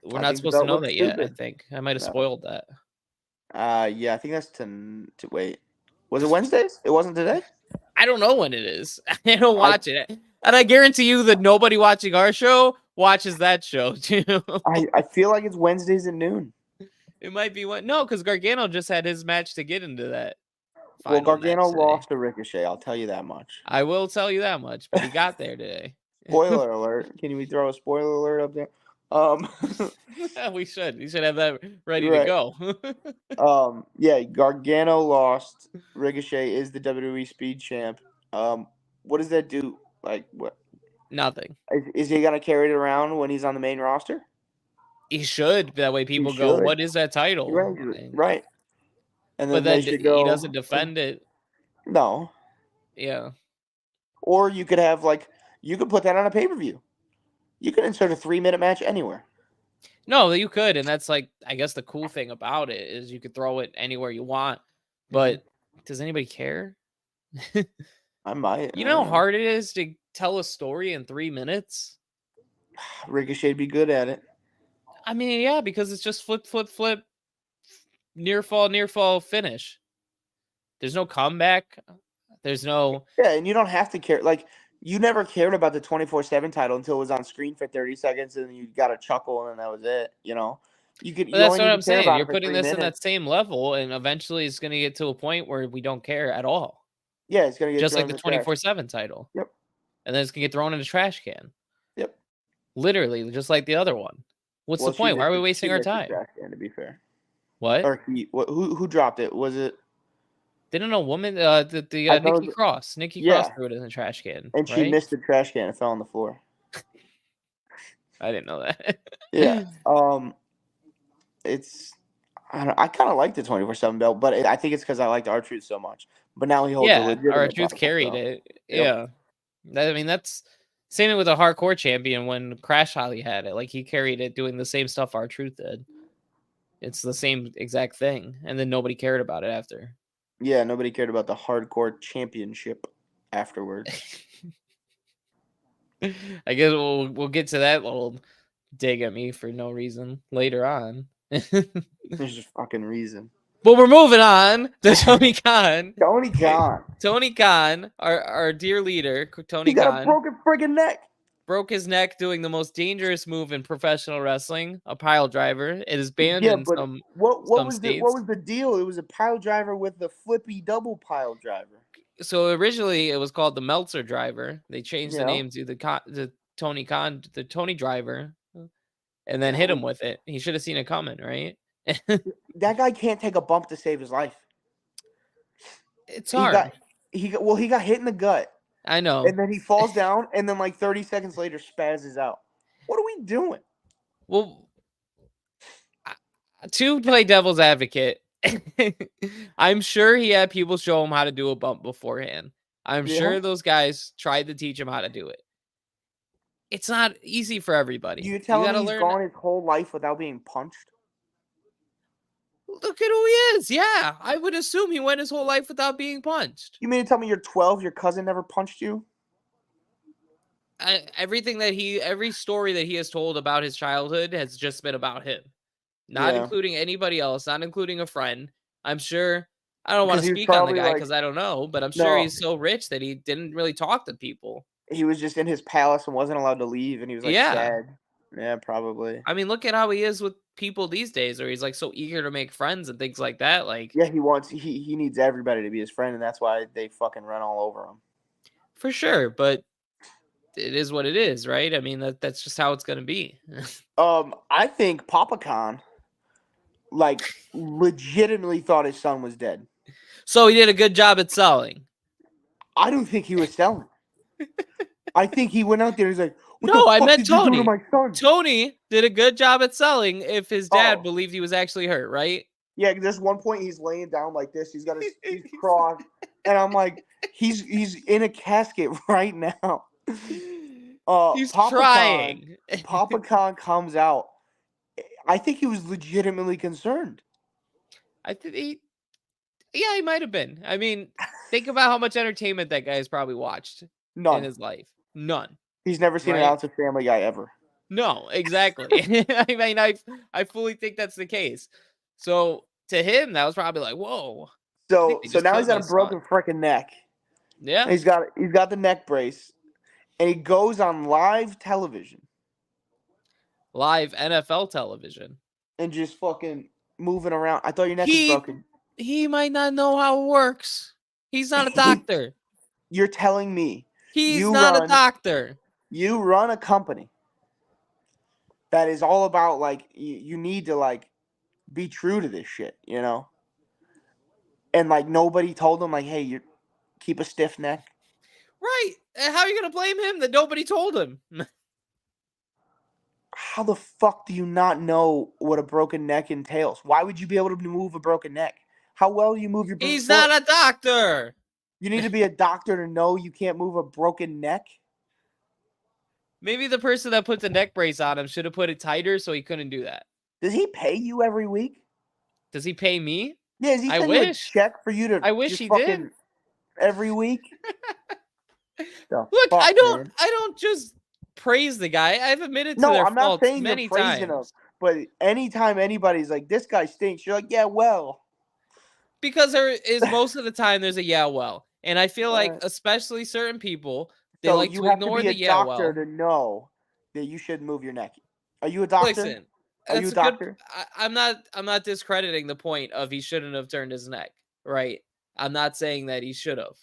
We're I not think the supposed to belt know looks that yet. I stupid. think I might have No. spoiled that. Yeah, I think that's to wait. Was it Wednesdays? It wasn't today. I don't know when it is. I don't watch it, and I guarantee you that nobody watching our show watches that show too. I feel like it's Wednesdays at noon. It might be one. No, because Gargano just had his match to get into that. Well, Final match Gargano today. lost to Ricochet. I'll tell you that much. I will tell you that much, but he got there today. Spoiler alert! Can we throw a spoiler alert up there? We should. You should have that ready Right. to go. Yeah, Gargano lost. Ricochet is the WWE Speed Champ. What does that do? Like, what? Nothing. Is he gonna carry it around when he's on the main roster? He should. That way people He go, should. what is that title? Right. And then But then they should he go. doesn't defend it. No. Yeah. Or you could have you could put that on a pay-per-view. You could insert a 3-minute match anywhere. No, you could, and that's like I guess the cool thing about it is you could throw it anywhere you want. But does anybody care? I might. You know how hard it is to tell a story in 3 minutes? Ricochet'd be good at it. I mean, yeah, because it's just flip, flip, flip, near fall, finish. There's no comeback. There's no. Yeah, and you don't have to care. Like, you never cared about the 24/7 title until it was on screen for 30 seconds, and then you got a chuckle, and then that was it. You know, But that's what I'm saying. You're putting this in that same level, and eventually it's going to get to a point where we don't care at all. Yeah, it's going to get just like the 24/7 title. Yep. And then it's going to get thrown in the trash can. Yep. Literally, just like the other one. What's the point? Why are we wasting our time? Trash can, to be fair. What? Or who dropped it? Was it? Didn't a woman? Nikki Cross. Nikki Cross threw it in the trash can, and she missed the trash can and fell on the floor. I didn't know that. Yeah. It's. I kind of like the 24/7 belt, but I think it's because I liked R-Truth so much. But now he holds a legitimate R-Truth belt, carried it. Yep. Yeah. I mean, that's same with a hardcore champion when Crash Holly had it. Like, he carried it doing the same stuff R-Truth did. It's the same exact thing. And then nobody cared about it after. Yeah, nobody cared about the hardcore championship afterwards. I guess we'll get to that little dig at me for no reason later on. There's just fucking reason. But we're moving on to Tony Khan. Tony Khan. Tony Khan, our dear leader, He Tony got a Khan, broken friggin' neck. broke his neck doing the most dangerous move in professional wrestling, a pile driver. It is banned Yeah, in but what some was states. the deal? It was a pile driver with the flippy double pile driver. So originally it was called the Meltzer driver. They changed the Yeah. name to the Tony Khan, the Tony driver, and then hit Yeah. him with it. He should have seen it coming, right? That guy can't take a bump to save his life. It's He hard. he got hit in the gut, I know. and then he falls down, and then like 30 seconds later spazzes out. What are we doing? Well, to play devil's advocate, I'm sure he had people show him how to do a bump beforehand. I'm Yeah. sure those guys tried to teach him how to do it. It's not easy for everybody. You You telling gotta me he's learn. gone his whole life without being punched? Look at who he is. Yeah, I would assume he went his whole life without being punched. You mean to tell me you're 12, your cousin never punched you? Every story that he has told about his childhood has just been about him, not Yeah. including anybody else, not including a friend. I'm sure. I don't want Because to he was speak on the probably guy like, because I don't know, but I'm sure no, he's so rich that he didn't really talk to people. he was just in his palace and wasn't allowed to leave, and he was like Yeah. sad. Yeah, probably. I mean, look at how he is with people these days, where he's like so eager to make friends and things like that. Like, Yeah, he needs everybody to be his friend, and that's why they fucking run all over him. for sure, but it is what it is, right? I mean, that's just how it's gonna be. I think Papa Khan, like, legitimately thought his son was dead. So he did a good job at selling. I don't think he was selling. I think he went out there and he's like, what No, the I fuck meant did you do to Tony. my son? Tony did a good job at selling if his dad Oh. believed he was actually hurt, right? Yeah, there's one point he's laying down like this. He's got he's crossed, and I'm like, he's in a casket right now. He's Papa trying. Khan, Papa Khan comes out. I think he was legitimately concerned. I think he might have been. I mean, think about how much entertainment that guy has probably watched in None. his life. None. He's never seen an Right? ounce of Family Guy ever. No, exactly. I mean, I fully think that's the case. So to him, that was probably like, whoa. I think So they so just now he's killed got my a son. broken freaking neck. Yeah. He's got the neck brace, and he goes on live television Live NFL television. and just fucking moving around. I thought your neck was broken. He might not know how it works. He's not a doctor. You're telling me He's not a doctor. you run a company that is all about like you need to like be true to this shit, you know? And like nobody told him like, hey, you keep a stiff neck. Right. How are you going to blame him that nobody told him? How the fuck do you not know what a broken neck entails? Why would you be able to move a broken neck? How well do you move your He's foot? not a doctor. You need to be a doctor to know you can't move a broken neck. Maybe the person that put the neck brace on him should have put it tighter so he couldn't do that. Does he pay you every week? Does he pay me? Yeah, is he I sending you a wish. check for you to I wish just he fucking did. every week? The Look, fuck, I man? don't just praise the guy. I've admitted to No, their I'm not faults saying many you're praising him, times. but anytime anybody's like, this guy stinks, you're like, yeah, well. Because there is most of the time there's a yeah well. And I feel like Right. especially certain people, they So like you to have to ignore be a the yeah doctor well. to know that you shouldn't move your neck. Are you a doctor? Listen, Are you a that's a good doctor? I'm not discrediting the point of he shouldn't have turned his neck, right? I'm not saying that he should have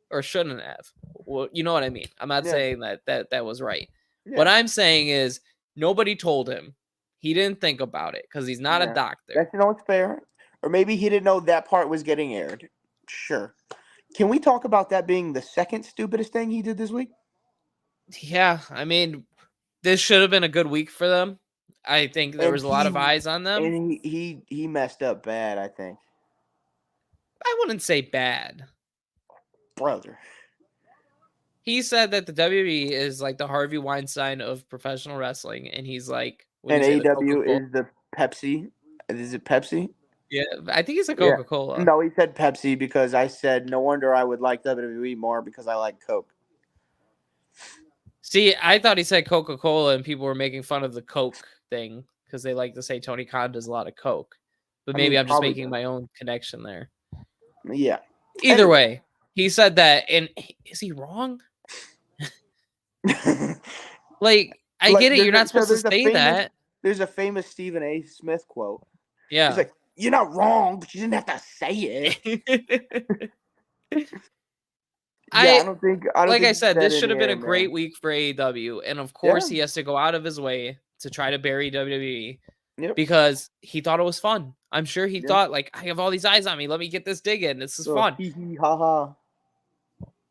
or shouldn't have. Well, you know what I mean. I'm not Yeah. saying that was right. Yeah. What I'm saying is nobody told him. He didn't think about it because he's not a Yeah. doctor. That's it's fair. Or maybe he didn't know that part was getting aired. Sure. Can we talk about that being the second stupidest thing he did this week? Yeah, I mean, this should have been a good week for them. I think there And was a lot of eyes on them. And he messed up bad, I think. I wouldn't say bad. Brother. He said that the WWE is like the Harvey Weinstein of professional wrestling, and he's like, what do And you say, the AW Coca-Cola? is the Pepsi. Is it Pepsi? Yeah, I think he's a Yeah. Coca-Cola. No, he said Pepsi because I said no wonder I would like WWE more because I like Coke. See, I thought he said Coca-Cola and people were making fun of the Coke thing because they like to say Tony Khan does a lot of Coke. But I mean, maybe I'm just probably making does. my own connection there. Yeah. Either Anyway. way, he said that, and is he wrong? Like, I Like get it. You're not supposed to say that. there's a famous Stephen A. Smith quote. He's Yeah. like, "You're not wrong, but you didn't have to say it." Yeah, I I don't like I think he said, said this it should have been a here, great man. week for AEW, and of course, Yeah. he has to go out of his way to try to bury WWE Yep. because he thought it was fun. I'm sure he Yeah. thought, like, I have all these eyes on me. Let me get this dig in. This is Oh, fun hee hee ha ha.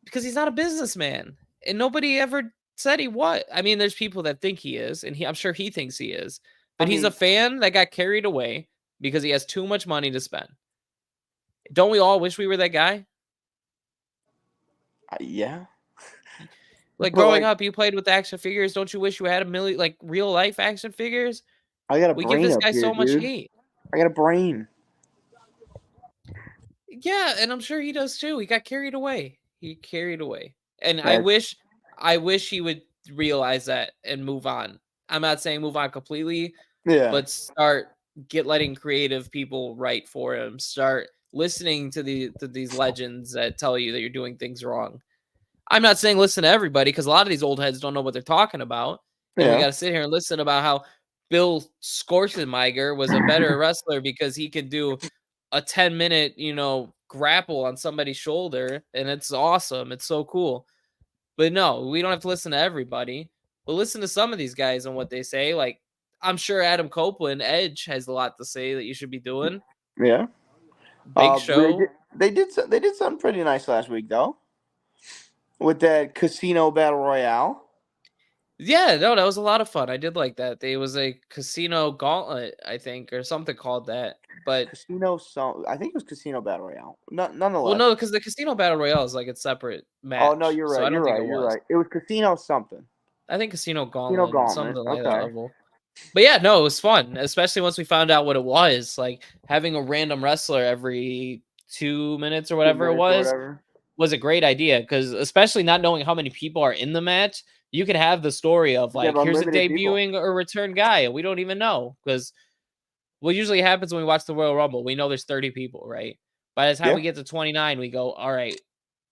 because he's not a businessman, and nobody ever said he was. I mean, there's people that think he is, and I'm sure he thinks he is, I but he's a mean, fan that got carried away because he has too much money to spend. Don't we all wish we were that guy? yeah, Like but growing like, up, you played with action figures. Don't you wish you had a million like real life action figures? I got a We give brain this up guy here, so much dude. hate. I got a brain. Yeah, and I'm sure he does too. He got carried away. He carried away. And That's I wish he would realize that and move on. I'm not saying move on completely, yeah, but start get letting creative people write for him. Start listening to these legends that tell you that you're doing things wrong. I'm not saying listen to everybody because a lot of these old heads don't know what they're talking about, and we yeah. got to sit here and listen about how Bill Schwarzenegger was a better wrestler because he could do a 10-minute, grapple on somebody's shoulder, and it's awesome. It's so cool. But no, we don't have to listen to everybody. But listen to some of these guys and what they say. Like I'm sure Adam Copeland, Edge, has a lot to say that you should be doing. Yeah. Big They did Show. they did something pretty nice last week though with that casino battle royale. Yeah, no, that was a lot of fun. I did like that. There was a casino gauntlet, I think, or something called that. But I think it was casino battle royale. well, Nonetheless. no, because the casino battle royale is like a separate Oh no, match, you're so right. I don't You're think right. it You're was. right. It was casino something. I think casino Casino gauntlet, gauntlet. something like that Okay. level. But yeah, no, it was fun, especially once we found out what it was. Like having a random wrestler every 2 minutes or Two whatever it minutes or whatever. was a great idea because especially not knowing how many people are in the match, you could have the story of You have like, here's a unlimited people. debuting or return guy, and we don't even know because what usually happens when we watch the Royal Rumble, we know there's 30 people, right? By the time Yeah. we get to 29, we go, all right,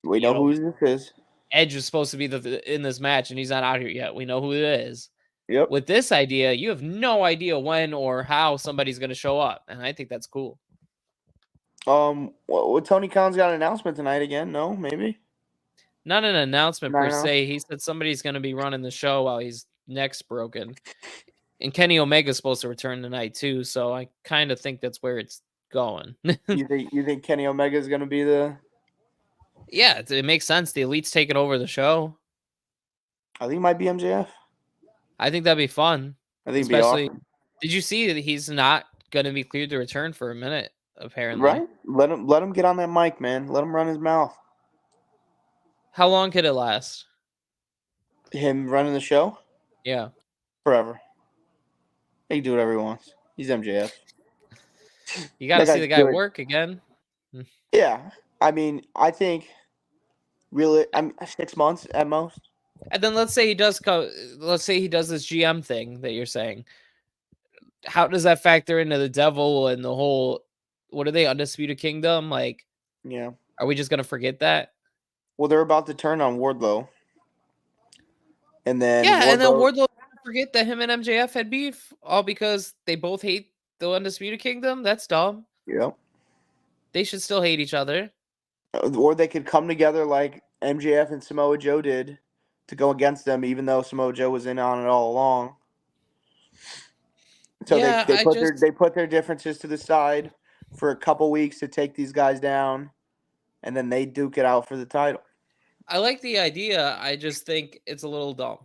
We you know know, who this is. Edge is supposed to be in this match and he's not out here yet. We know who it is. Yep. With this idea, you have no idea when or how somebody's going to show up, and I think that's cool. Tony Khan's got an announcement tonight again. No, maybe Not an announcement not per enough. se. He said somebody's going to be running the show while his neck's broken. And Kenny Omega's supposed to return tonight too, so I kind of think that's where it's going. You think Kenny Omega is gonna be the? Yeah, it makes sense. The Elite's taking over the show. I think it might be MJF. I think that'd be fun. I think it'd be Especially, awesome. did you see that he's not going to be cleared to return for a minute, apparently? Right? Let him get on that mic, man. Let him run his mouth. How long could it last? Him running the show Yeah. forever. He can do whatever he wants. He's MJF. You got to That see guy's the guy good. work again. Yeah. I mean, I think really, I'm 6 months at most. And then let's say he does let's say he does this GM thing that you're saying. How does that factor into the devil and the whole what are they, Undisputed Kingdom? Like, Yeah. are we just gonna forget that? Well, they're about to turn on Wardlow, and then Yeah, and then Wardlow. Wardlow forget that him and MJF had beef all because they both hate the Undisputed Kingdom. That's dumb. Yep. They should still hate each other. Or they could come together like MJF and Samoa Joe did to go against them, even though Samoa Joe was in on it all along. So Yeah, they put their differences to the side for a couple weeks to take these guys down, and then they duke it out for the title. I like the idea. I just think it's a little dumb.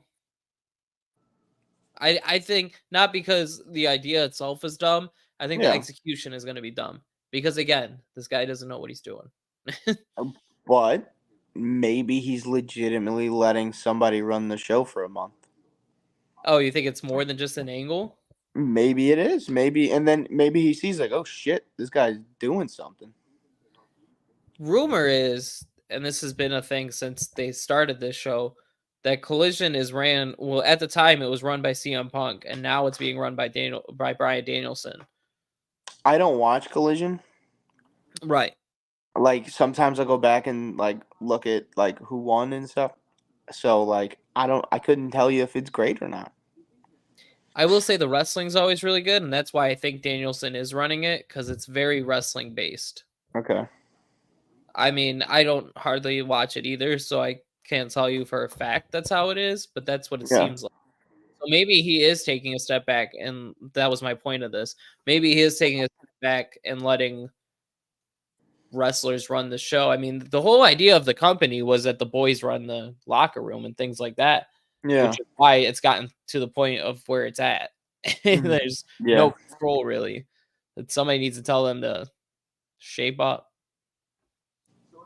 I think not because the idea itself is dumb. I think the Yeah, execution is going to be dumb because again, this guy doesn't know what he's doing. but maybe he's legitimately letting somebody run the show for a month. Oh, you think it's more than just an angle? Maybe it is. Maybe, and then maybe he sees like, oh shit, this guy's doing something. Rumor is, and this has been a thing since they started this show, that Collision is ran well at the time it was run by CM Punk, and now it's being run by Bryan Danielson. I don't watch Collision. Right. Like sometimes I go back and like look at like who won and stuff. So like I couldn't tell you if it's great or not. I will say the wrestling's always really good, and that's why I think Danielson is running it, because it's very wrestling based. Okay. I mean, I don't hardly watch it either, so I can't tell you for a fact that's how it is, but that's what it Yeah. seems like. So maybe he is taking a step back, and that was my point of this. Maybe he is taking a step back and letting wrestlers run the show. I mean, the whole idea of the company was that the boys run the locker room and things like that, Yeah. which is why it's gotten to the point of where it's at. There's Yeah. no control really. That somebody needs to tell them to shape up.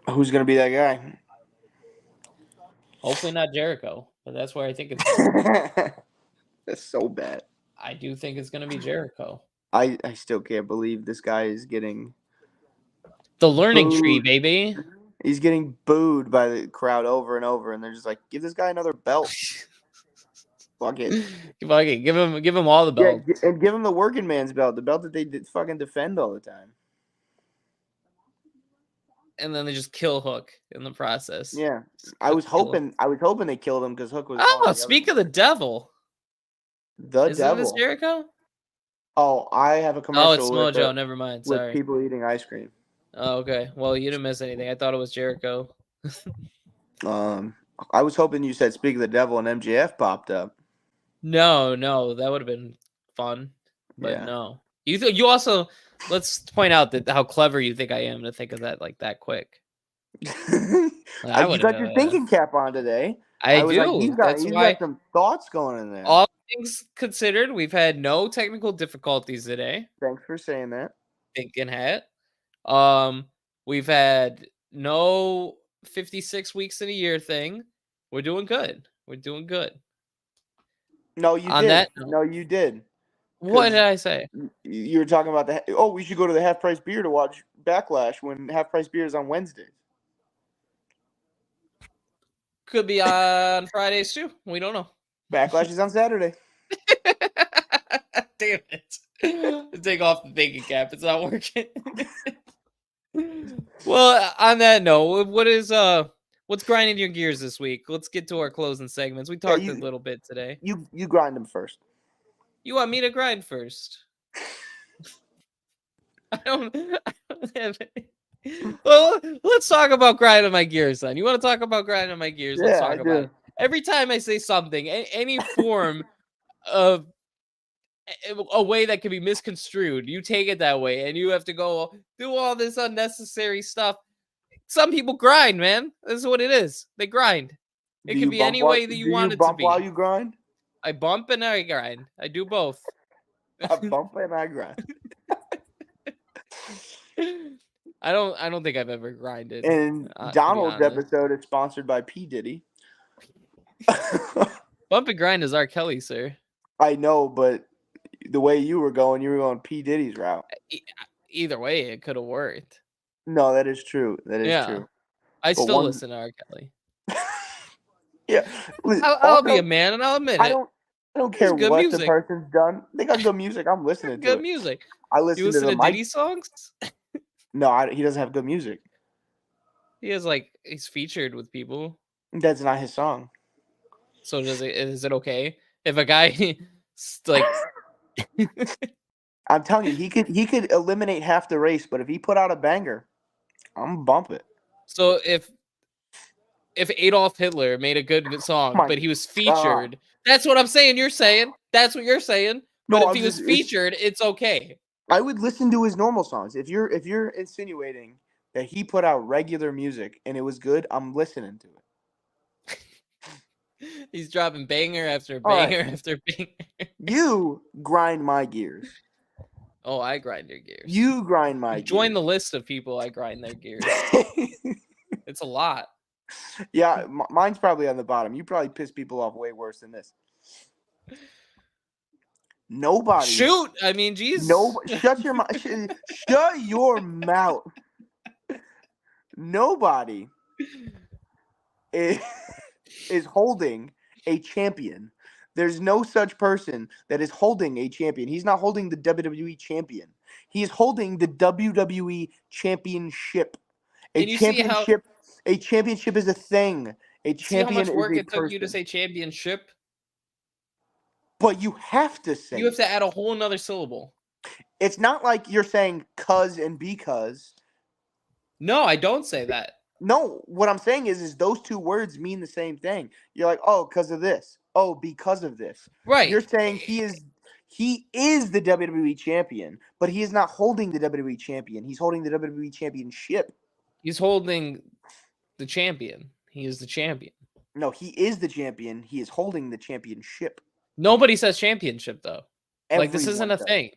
Who's gonna be that guy? Hopefully not Jericho, but that's where I think it's going. That's so bad. I do think it's going to be Jericho. I still can't believe this guy is getting The learning tree, booed. baby. He's getting booed by the crowd over and over, and they're just like, "Give this guy another belt." Fuck it. Okay, give him all the belts. Yeah, and give him the working man's belt, the belt that they fucking defend all the time. And then they just kill Hook in the process. Yeah, I was hoping they killed him because Hook was. Oh, speak of the devil. Isn't this devil. Jericho? Oh, I have a commercial. Oh, it's Mojo. Never mind. With Sorry. people eating ice cream. Oh, okay. Well, you didn't miss anything. I thought it was Jericho. I was hoping you said "Speak of the Devil" and MJF popped up. No, that would have been fun, but Yeah. no. You also, let's point out that how clever you think I am to think of that like that quick. You got your thinking cap on today. I was do. Like, he's got some thoughts going in there. All things considered, we've had no technical difficulties today. Thanks for saying that. Thinking hat. We've had no 56 weeks in a year thing. We're doing good. No, you did. No, you did. What did I say? You were talking about we should go to the Half Price Beer to watch Backlash when Half Price Beer is on Wednesdays. Could be on Fridays too. We don't know. Backlash is on Saturday. Damn it. Take off the thinking cap. It's not working. Well, on that note, what's grinding your gears this week? Let's get to our closing segments. We talked a little bit today. You grind them first. You want me to grind first? I don't have any. Well, let's talk about grinding my gears then. You want to talk about grinding my gears? Let's talk about it. Every time I say something, any form of a way that can be misconstrued, you take it that way, and you have to go do all this unnecessary stuff. Some people grind, man. This is what it is. They grind. It can be any way that you want it to be. Do you bump while you grind? I bump and I grind. I do both. I bump and I grind. I don't think I've ever grinded. And Donald's episode is sponsored by P. Diddy. Bump and grind is R. Kelly, sir. I know, but the way you were going P. Diddy's route. Either way, it could have worked. No, that is true. That is true. I still listen to R. Kelly. Yeah, I'll be a man and I'll admit it. I don't care what the person's done. They got good music. I'm listening to good music. I listen to the Diddy songs. No, he doesn't have good music. He has he's featured with people. That's not his song. So is it okay if a guy like? I'm telling you, he could eliminate half the race, but if he put out a banger, I'm gonna bump it. So if Adolf Hitler made a good song, but he was featured, that's what I'm saying. You're saying that's what you're saying. But No, if he was featured, it's okay. I would listen to his normal songs. If you're insinuating that he put out regular music and it was good, I'm listening to it. He's dropping banger after banger after banger. You grind my gears. Oh, I grind your gears. You grind my gears. Join the list of people I grind their gears. It's a lot. Yeah, mine's probably on the bottom. You probably piss people off way worse than this. Nobody. Shoot! I mean, geez. Shut your mouth. Shut your mouth. Nobody is holding a champion. There's no such person that is holding a champion. He's not holding the WWE champion. He is holding the WWE championship. A And championship, a championship is a thing. A you see how champion much is work a it took you to person. say championship? But you have to say You have it. to add a whole nother syllable. It's not like you're saying cuz and because. No, I don't say that. No, what I'm saying is those two words mean the same thing. You're like, oh, because of this. Oh, because of this. Right. You're saying he is the WWE champion, but he is not holding the WWE champion. He's holding the WWE championship. He's holding the champion. He is the champion. No, he is the champion. He is holding the championship. Nobody says championship though. Like this isn't Everyone a does. thing.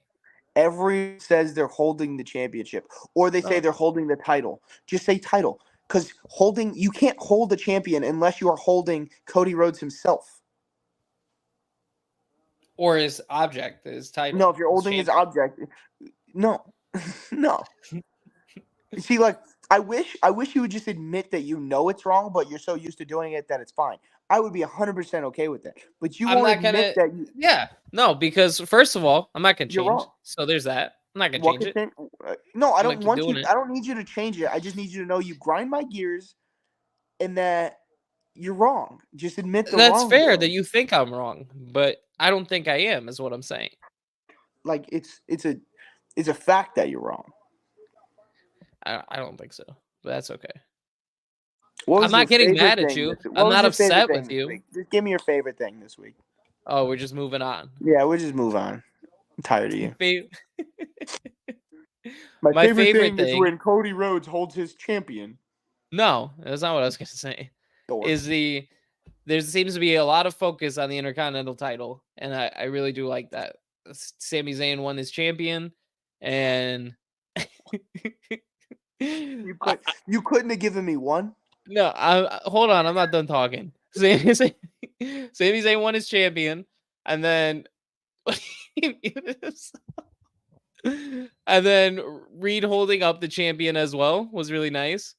Everyone says they're holding the championship, or they say No. they're holding the title. Just say title, because you can't hold the champion unless you are holding Cody Rhodes himself. Or his object, his title. No, if you're his holding his champion. object, no, no. See, like I wish you would just admit that you know it's wrong, but you're so used to doing it that it's fine. I would be 100% okay with that, but you I'm won't not admit gonna. that Yeah, no, because first of all, I'm not gonna you're change. wrong. So there's that. I'm not gonna What change could it. change? No, I I'm gonna don't keep want doing you. it. I don't need you to change it. I just need you to know you grind my gears, and that you're wrong. Just admit the That's fair that wrongdoing. you think I'm wrong, but I don't think I am. Is what I'm saying. Like it's a fact that you're wrong. I don't think so, but that's okay. What I'm was your not getting favorite mad at thing you. this week? I'm What was not your favorite upset thing with this you. week? Just give me your favorite thing this week. Oh, we're just moving on. Yeah, we'll just move on. I'm tired of you. My My favorite favorite thing is thing. when Cody Rhodes holds his champion. No, that's not what I was gonna say. Dork. Is there seems to be a lot of focus on the Intercontinental title, and I really do like that. Sami Zayn won his champion, and You couldn't have given me one. no, hold on, I'm not done talking. Sami Zayn won his champion, and then and then Reed holding up the champion as well was really nice.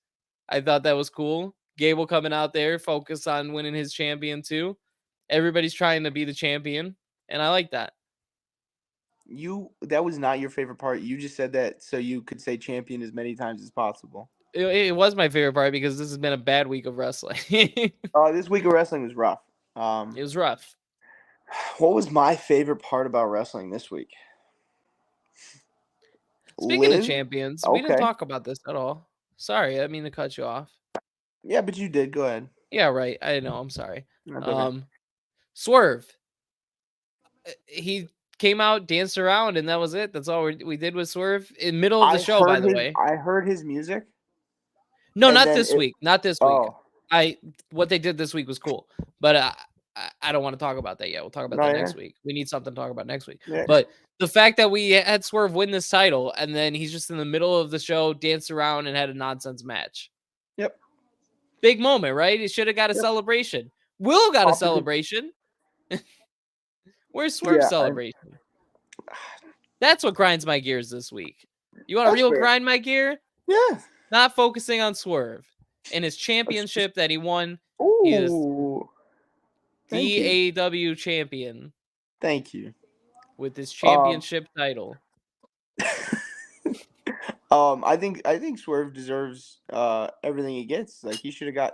I thought that was cool. Gable coming out there, focus on winning his champion too. Everybody's trying to be the champion, and I like that. That was not your favorite part. You just said that so you could say champion as many times as possible. It was my favorite part because this has been a bad week of wrestling. This week of wrestling was rough. It was rough. What was my favorite part about wrestling this week? Speaking of Live. champions, we didn't Okay. talk about this at all. Sorry, I didn't mean to cut you off. Yeah, but you did. Go ahead. Yeah, right. I know. I'm sorry. That's okay. Swerve. He came out, danced around, and that was it. That's all we did with Swerve in middle of the show. By the way, I heard his music. no, And not then this week. Not this week. Oh. What they did this week was cool, but I don't want to talk about that yet. We'll talk about No, that yeah. next week. We need something to talk about next week. Yeah. But the fact that we had Swerve win this title and then he's just in the middle of the show, danced around and had a nonsense match. Yep. Big moment, right? He should have got a celebration. Will got a celebration. Where's Swerve's celebration? That's what grinds my gears this week. You want a real grind my gear? Yeah. Not focusing on Swerve and his championship that he won. Ooh. He is DAW champion. Thank you. With his championship title. I think Swerve deserves everything he gets. Like he should have got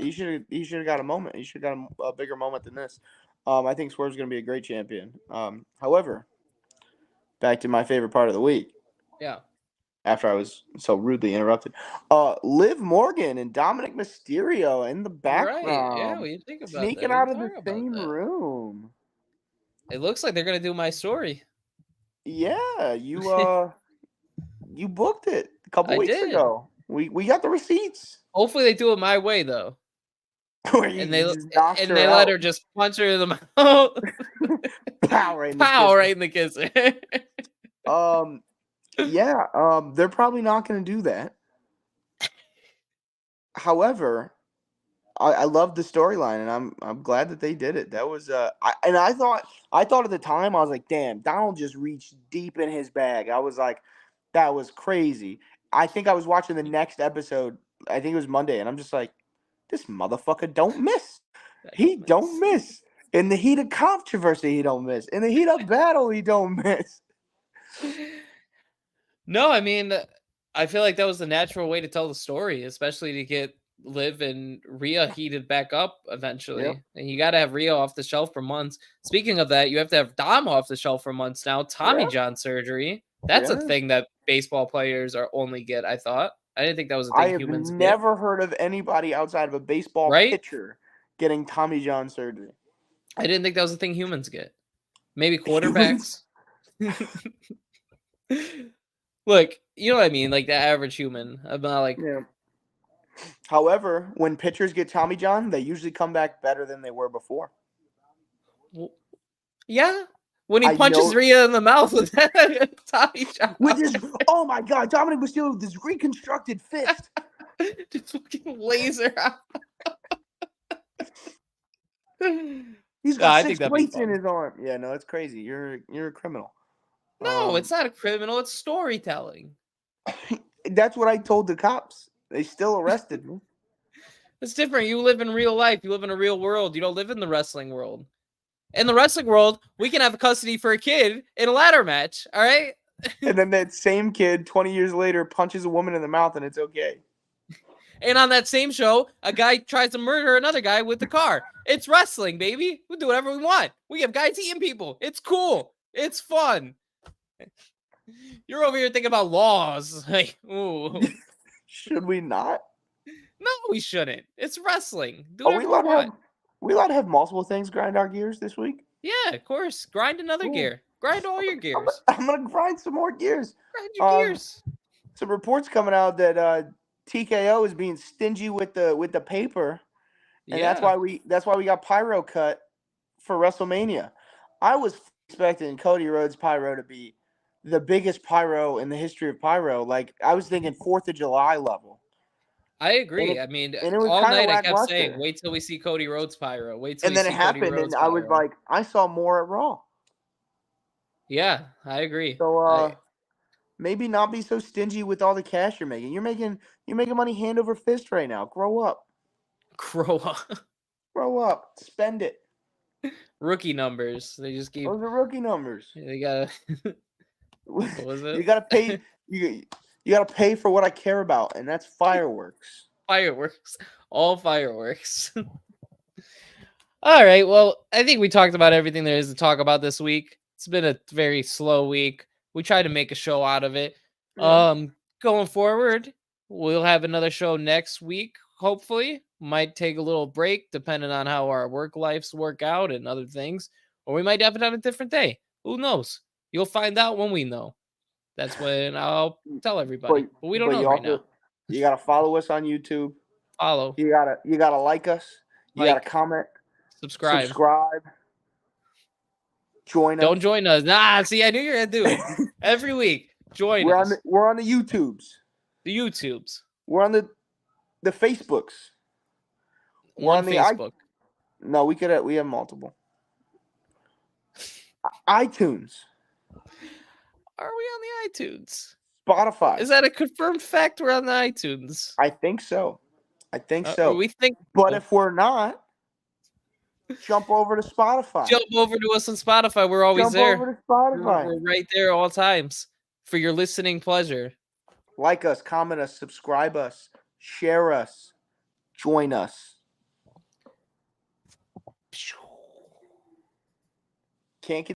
a moment. He should have got a bigger moment than this. I think Swerve's going to be a great champion. However, back to my favorite part of the week. Yeah. After I was so rudely interrupted. Liv Morgan and Dominic Mysterio in the background. Right. Yeah, what do you think about sneaking that? out of the same room. It looks like they're gonna do my story. Yeah, you you booked it a couple weeks ago. We got the receipts. Hopefully they do it my way though. And they let her just punch her in the mouth. Pow right in the kisser. Yeah, they're probably not going to do that. However, I love the storyline, and I'm glad that they did it. That was I thought at the time I was like, damn, Donald just reached deep in his bag. I was like, that was crazy. I think I was watching the next episode. I think it was Monday, and I'm just like, this motherfucker don't miss. He don't miss. In the heat of controversy, he don't miss. In the heat of battle, he don't miss. No, I mean, I feel like that was the natural way to tell the story, especially to get Liv and Rhea heated back up Yep. eventually. And you got to have Rhea off the shelf for months. Speaking of that, you have to have Dom off the shelf for months now. Tommy Yeah. John surgery. That's a Yeah. thing that baseball players are only get, I thought. I didn't think that was a I thing have humans get, never heard of anybody outside of a baseball right? pitcher getting Tommy John surgery. I didn't think that was a thing humans get. Maybe Humans. quarterbacks. Look, you know what I mean? Like the average human. I'm not like, Yeah. However, when pitchers get Tommy John, they usually come back better than they were before. yeah. When he I punches know Rhea in the mouth with Tommy John. with this. Oh my God, Dominic Mysterio with this reconstructed fist. Just fucking laser out. He's No, got I 6 think that'd be plates in fun. his arm. Yeah, no, it's crazy. You're a criminal. No, it's not a criminal. It's storytelling. That's what I told the cops. They still arrested me. It's different. You live in real life. You live in a real world. You don't live in the wrestling world. In the wrestling world, we can have custody for a kid in a ladder match. All right. And then that same kid, 20 years later, punches a woman in the mouth, and it's okay. And on that same show, a guy tries to murder another guy with the car. It's wrestling, baby. We do whatever we want. We have guys eating people. It's cool. It's fun. You're over here thinking about laws. Like, ooh. Should we not? No, we shouldn't. It's wrestling. Do Are we whatever we allowed to want. have? We allowed to have multiple things grind our gears this week? Yeah, of course. Grind another Cool. gear. Grind all your gears. I'm gonna grind some more gears. Grind your gears. Some reports coming out that TKO is being stingy with the paper, and Yeah. that's why we got pyro cut for WrestleMania. I was expecting Cody Rhodes pyro to be the biggest pyro in the history of pyro. Like I was thinking 4th of July level. I agree. I mean, And it was all kind of night I kept saying, lackluster. wait till we see Cody Rhodes pyro. Wait till And we then it see Cody happened, Rhodes and I was pyro. like, I saw more at Raw. Yeah, I agree. So maybe not be so stingy with all the cash you're making. You're making money hand over fist right now. Grow up. Grow up. Grow up. Spend it. Rookie numbers. They just keep. Those are rookie numbers. They gotta. What was it? You gotta pay. You gotta pay for what I care about, and that's fireworks. Fireworks. All fireworks. All right. Well, I think we talked about everything there is to talk about this week. It's been a very slow week. We tried to make a show out of it. Yeah. Going forward, we'll have another show next week. Hopefully, might take a little break depending on how our work lives work out and other things, or we might have it on a different day. Who knows? You'll find out when we know. That's when I'll tell everybody. But we don't know right now. You gotta follow us on YouTube. Follow, You gotta like us. You gotta comment. subscribe. Join us. Don't join us. Nah, see, I knew you were gonna do it. Every week. Join us. We're on the YouTubes. The YouTubes. We're on the Facebooks. We're on the Facebook. No, we have multiple. iTunes. Are we on the iTunes? Spotify. Is that a confirmed fact we're on the iTunes? I think so. We think, but if we're not, jump over to Spotify. Jump over to us on Spotify. We're always there. Jump over to Spotify. We're right there all times for your listening pleasure. Like us, comment us, subscribe us, share us, join us. Can't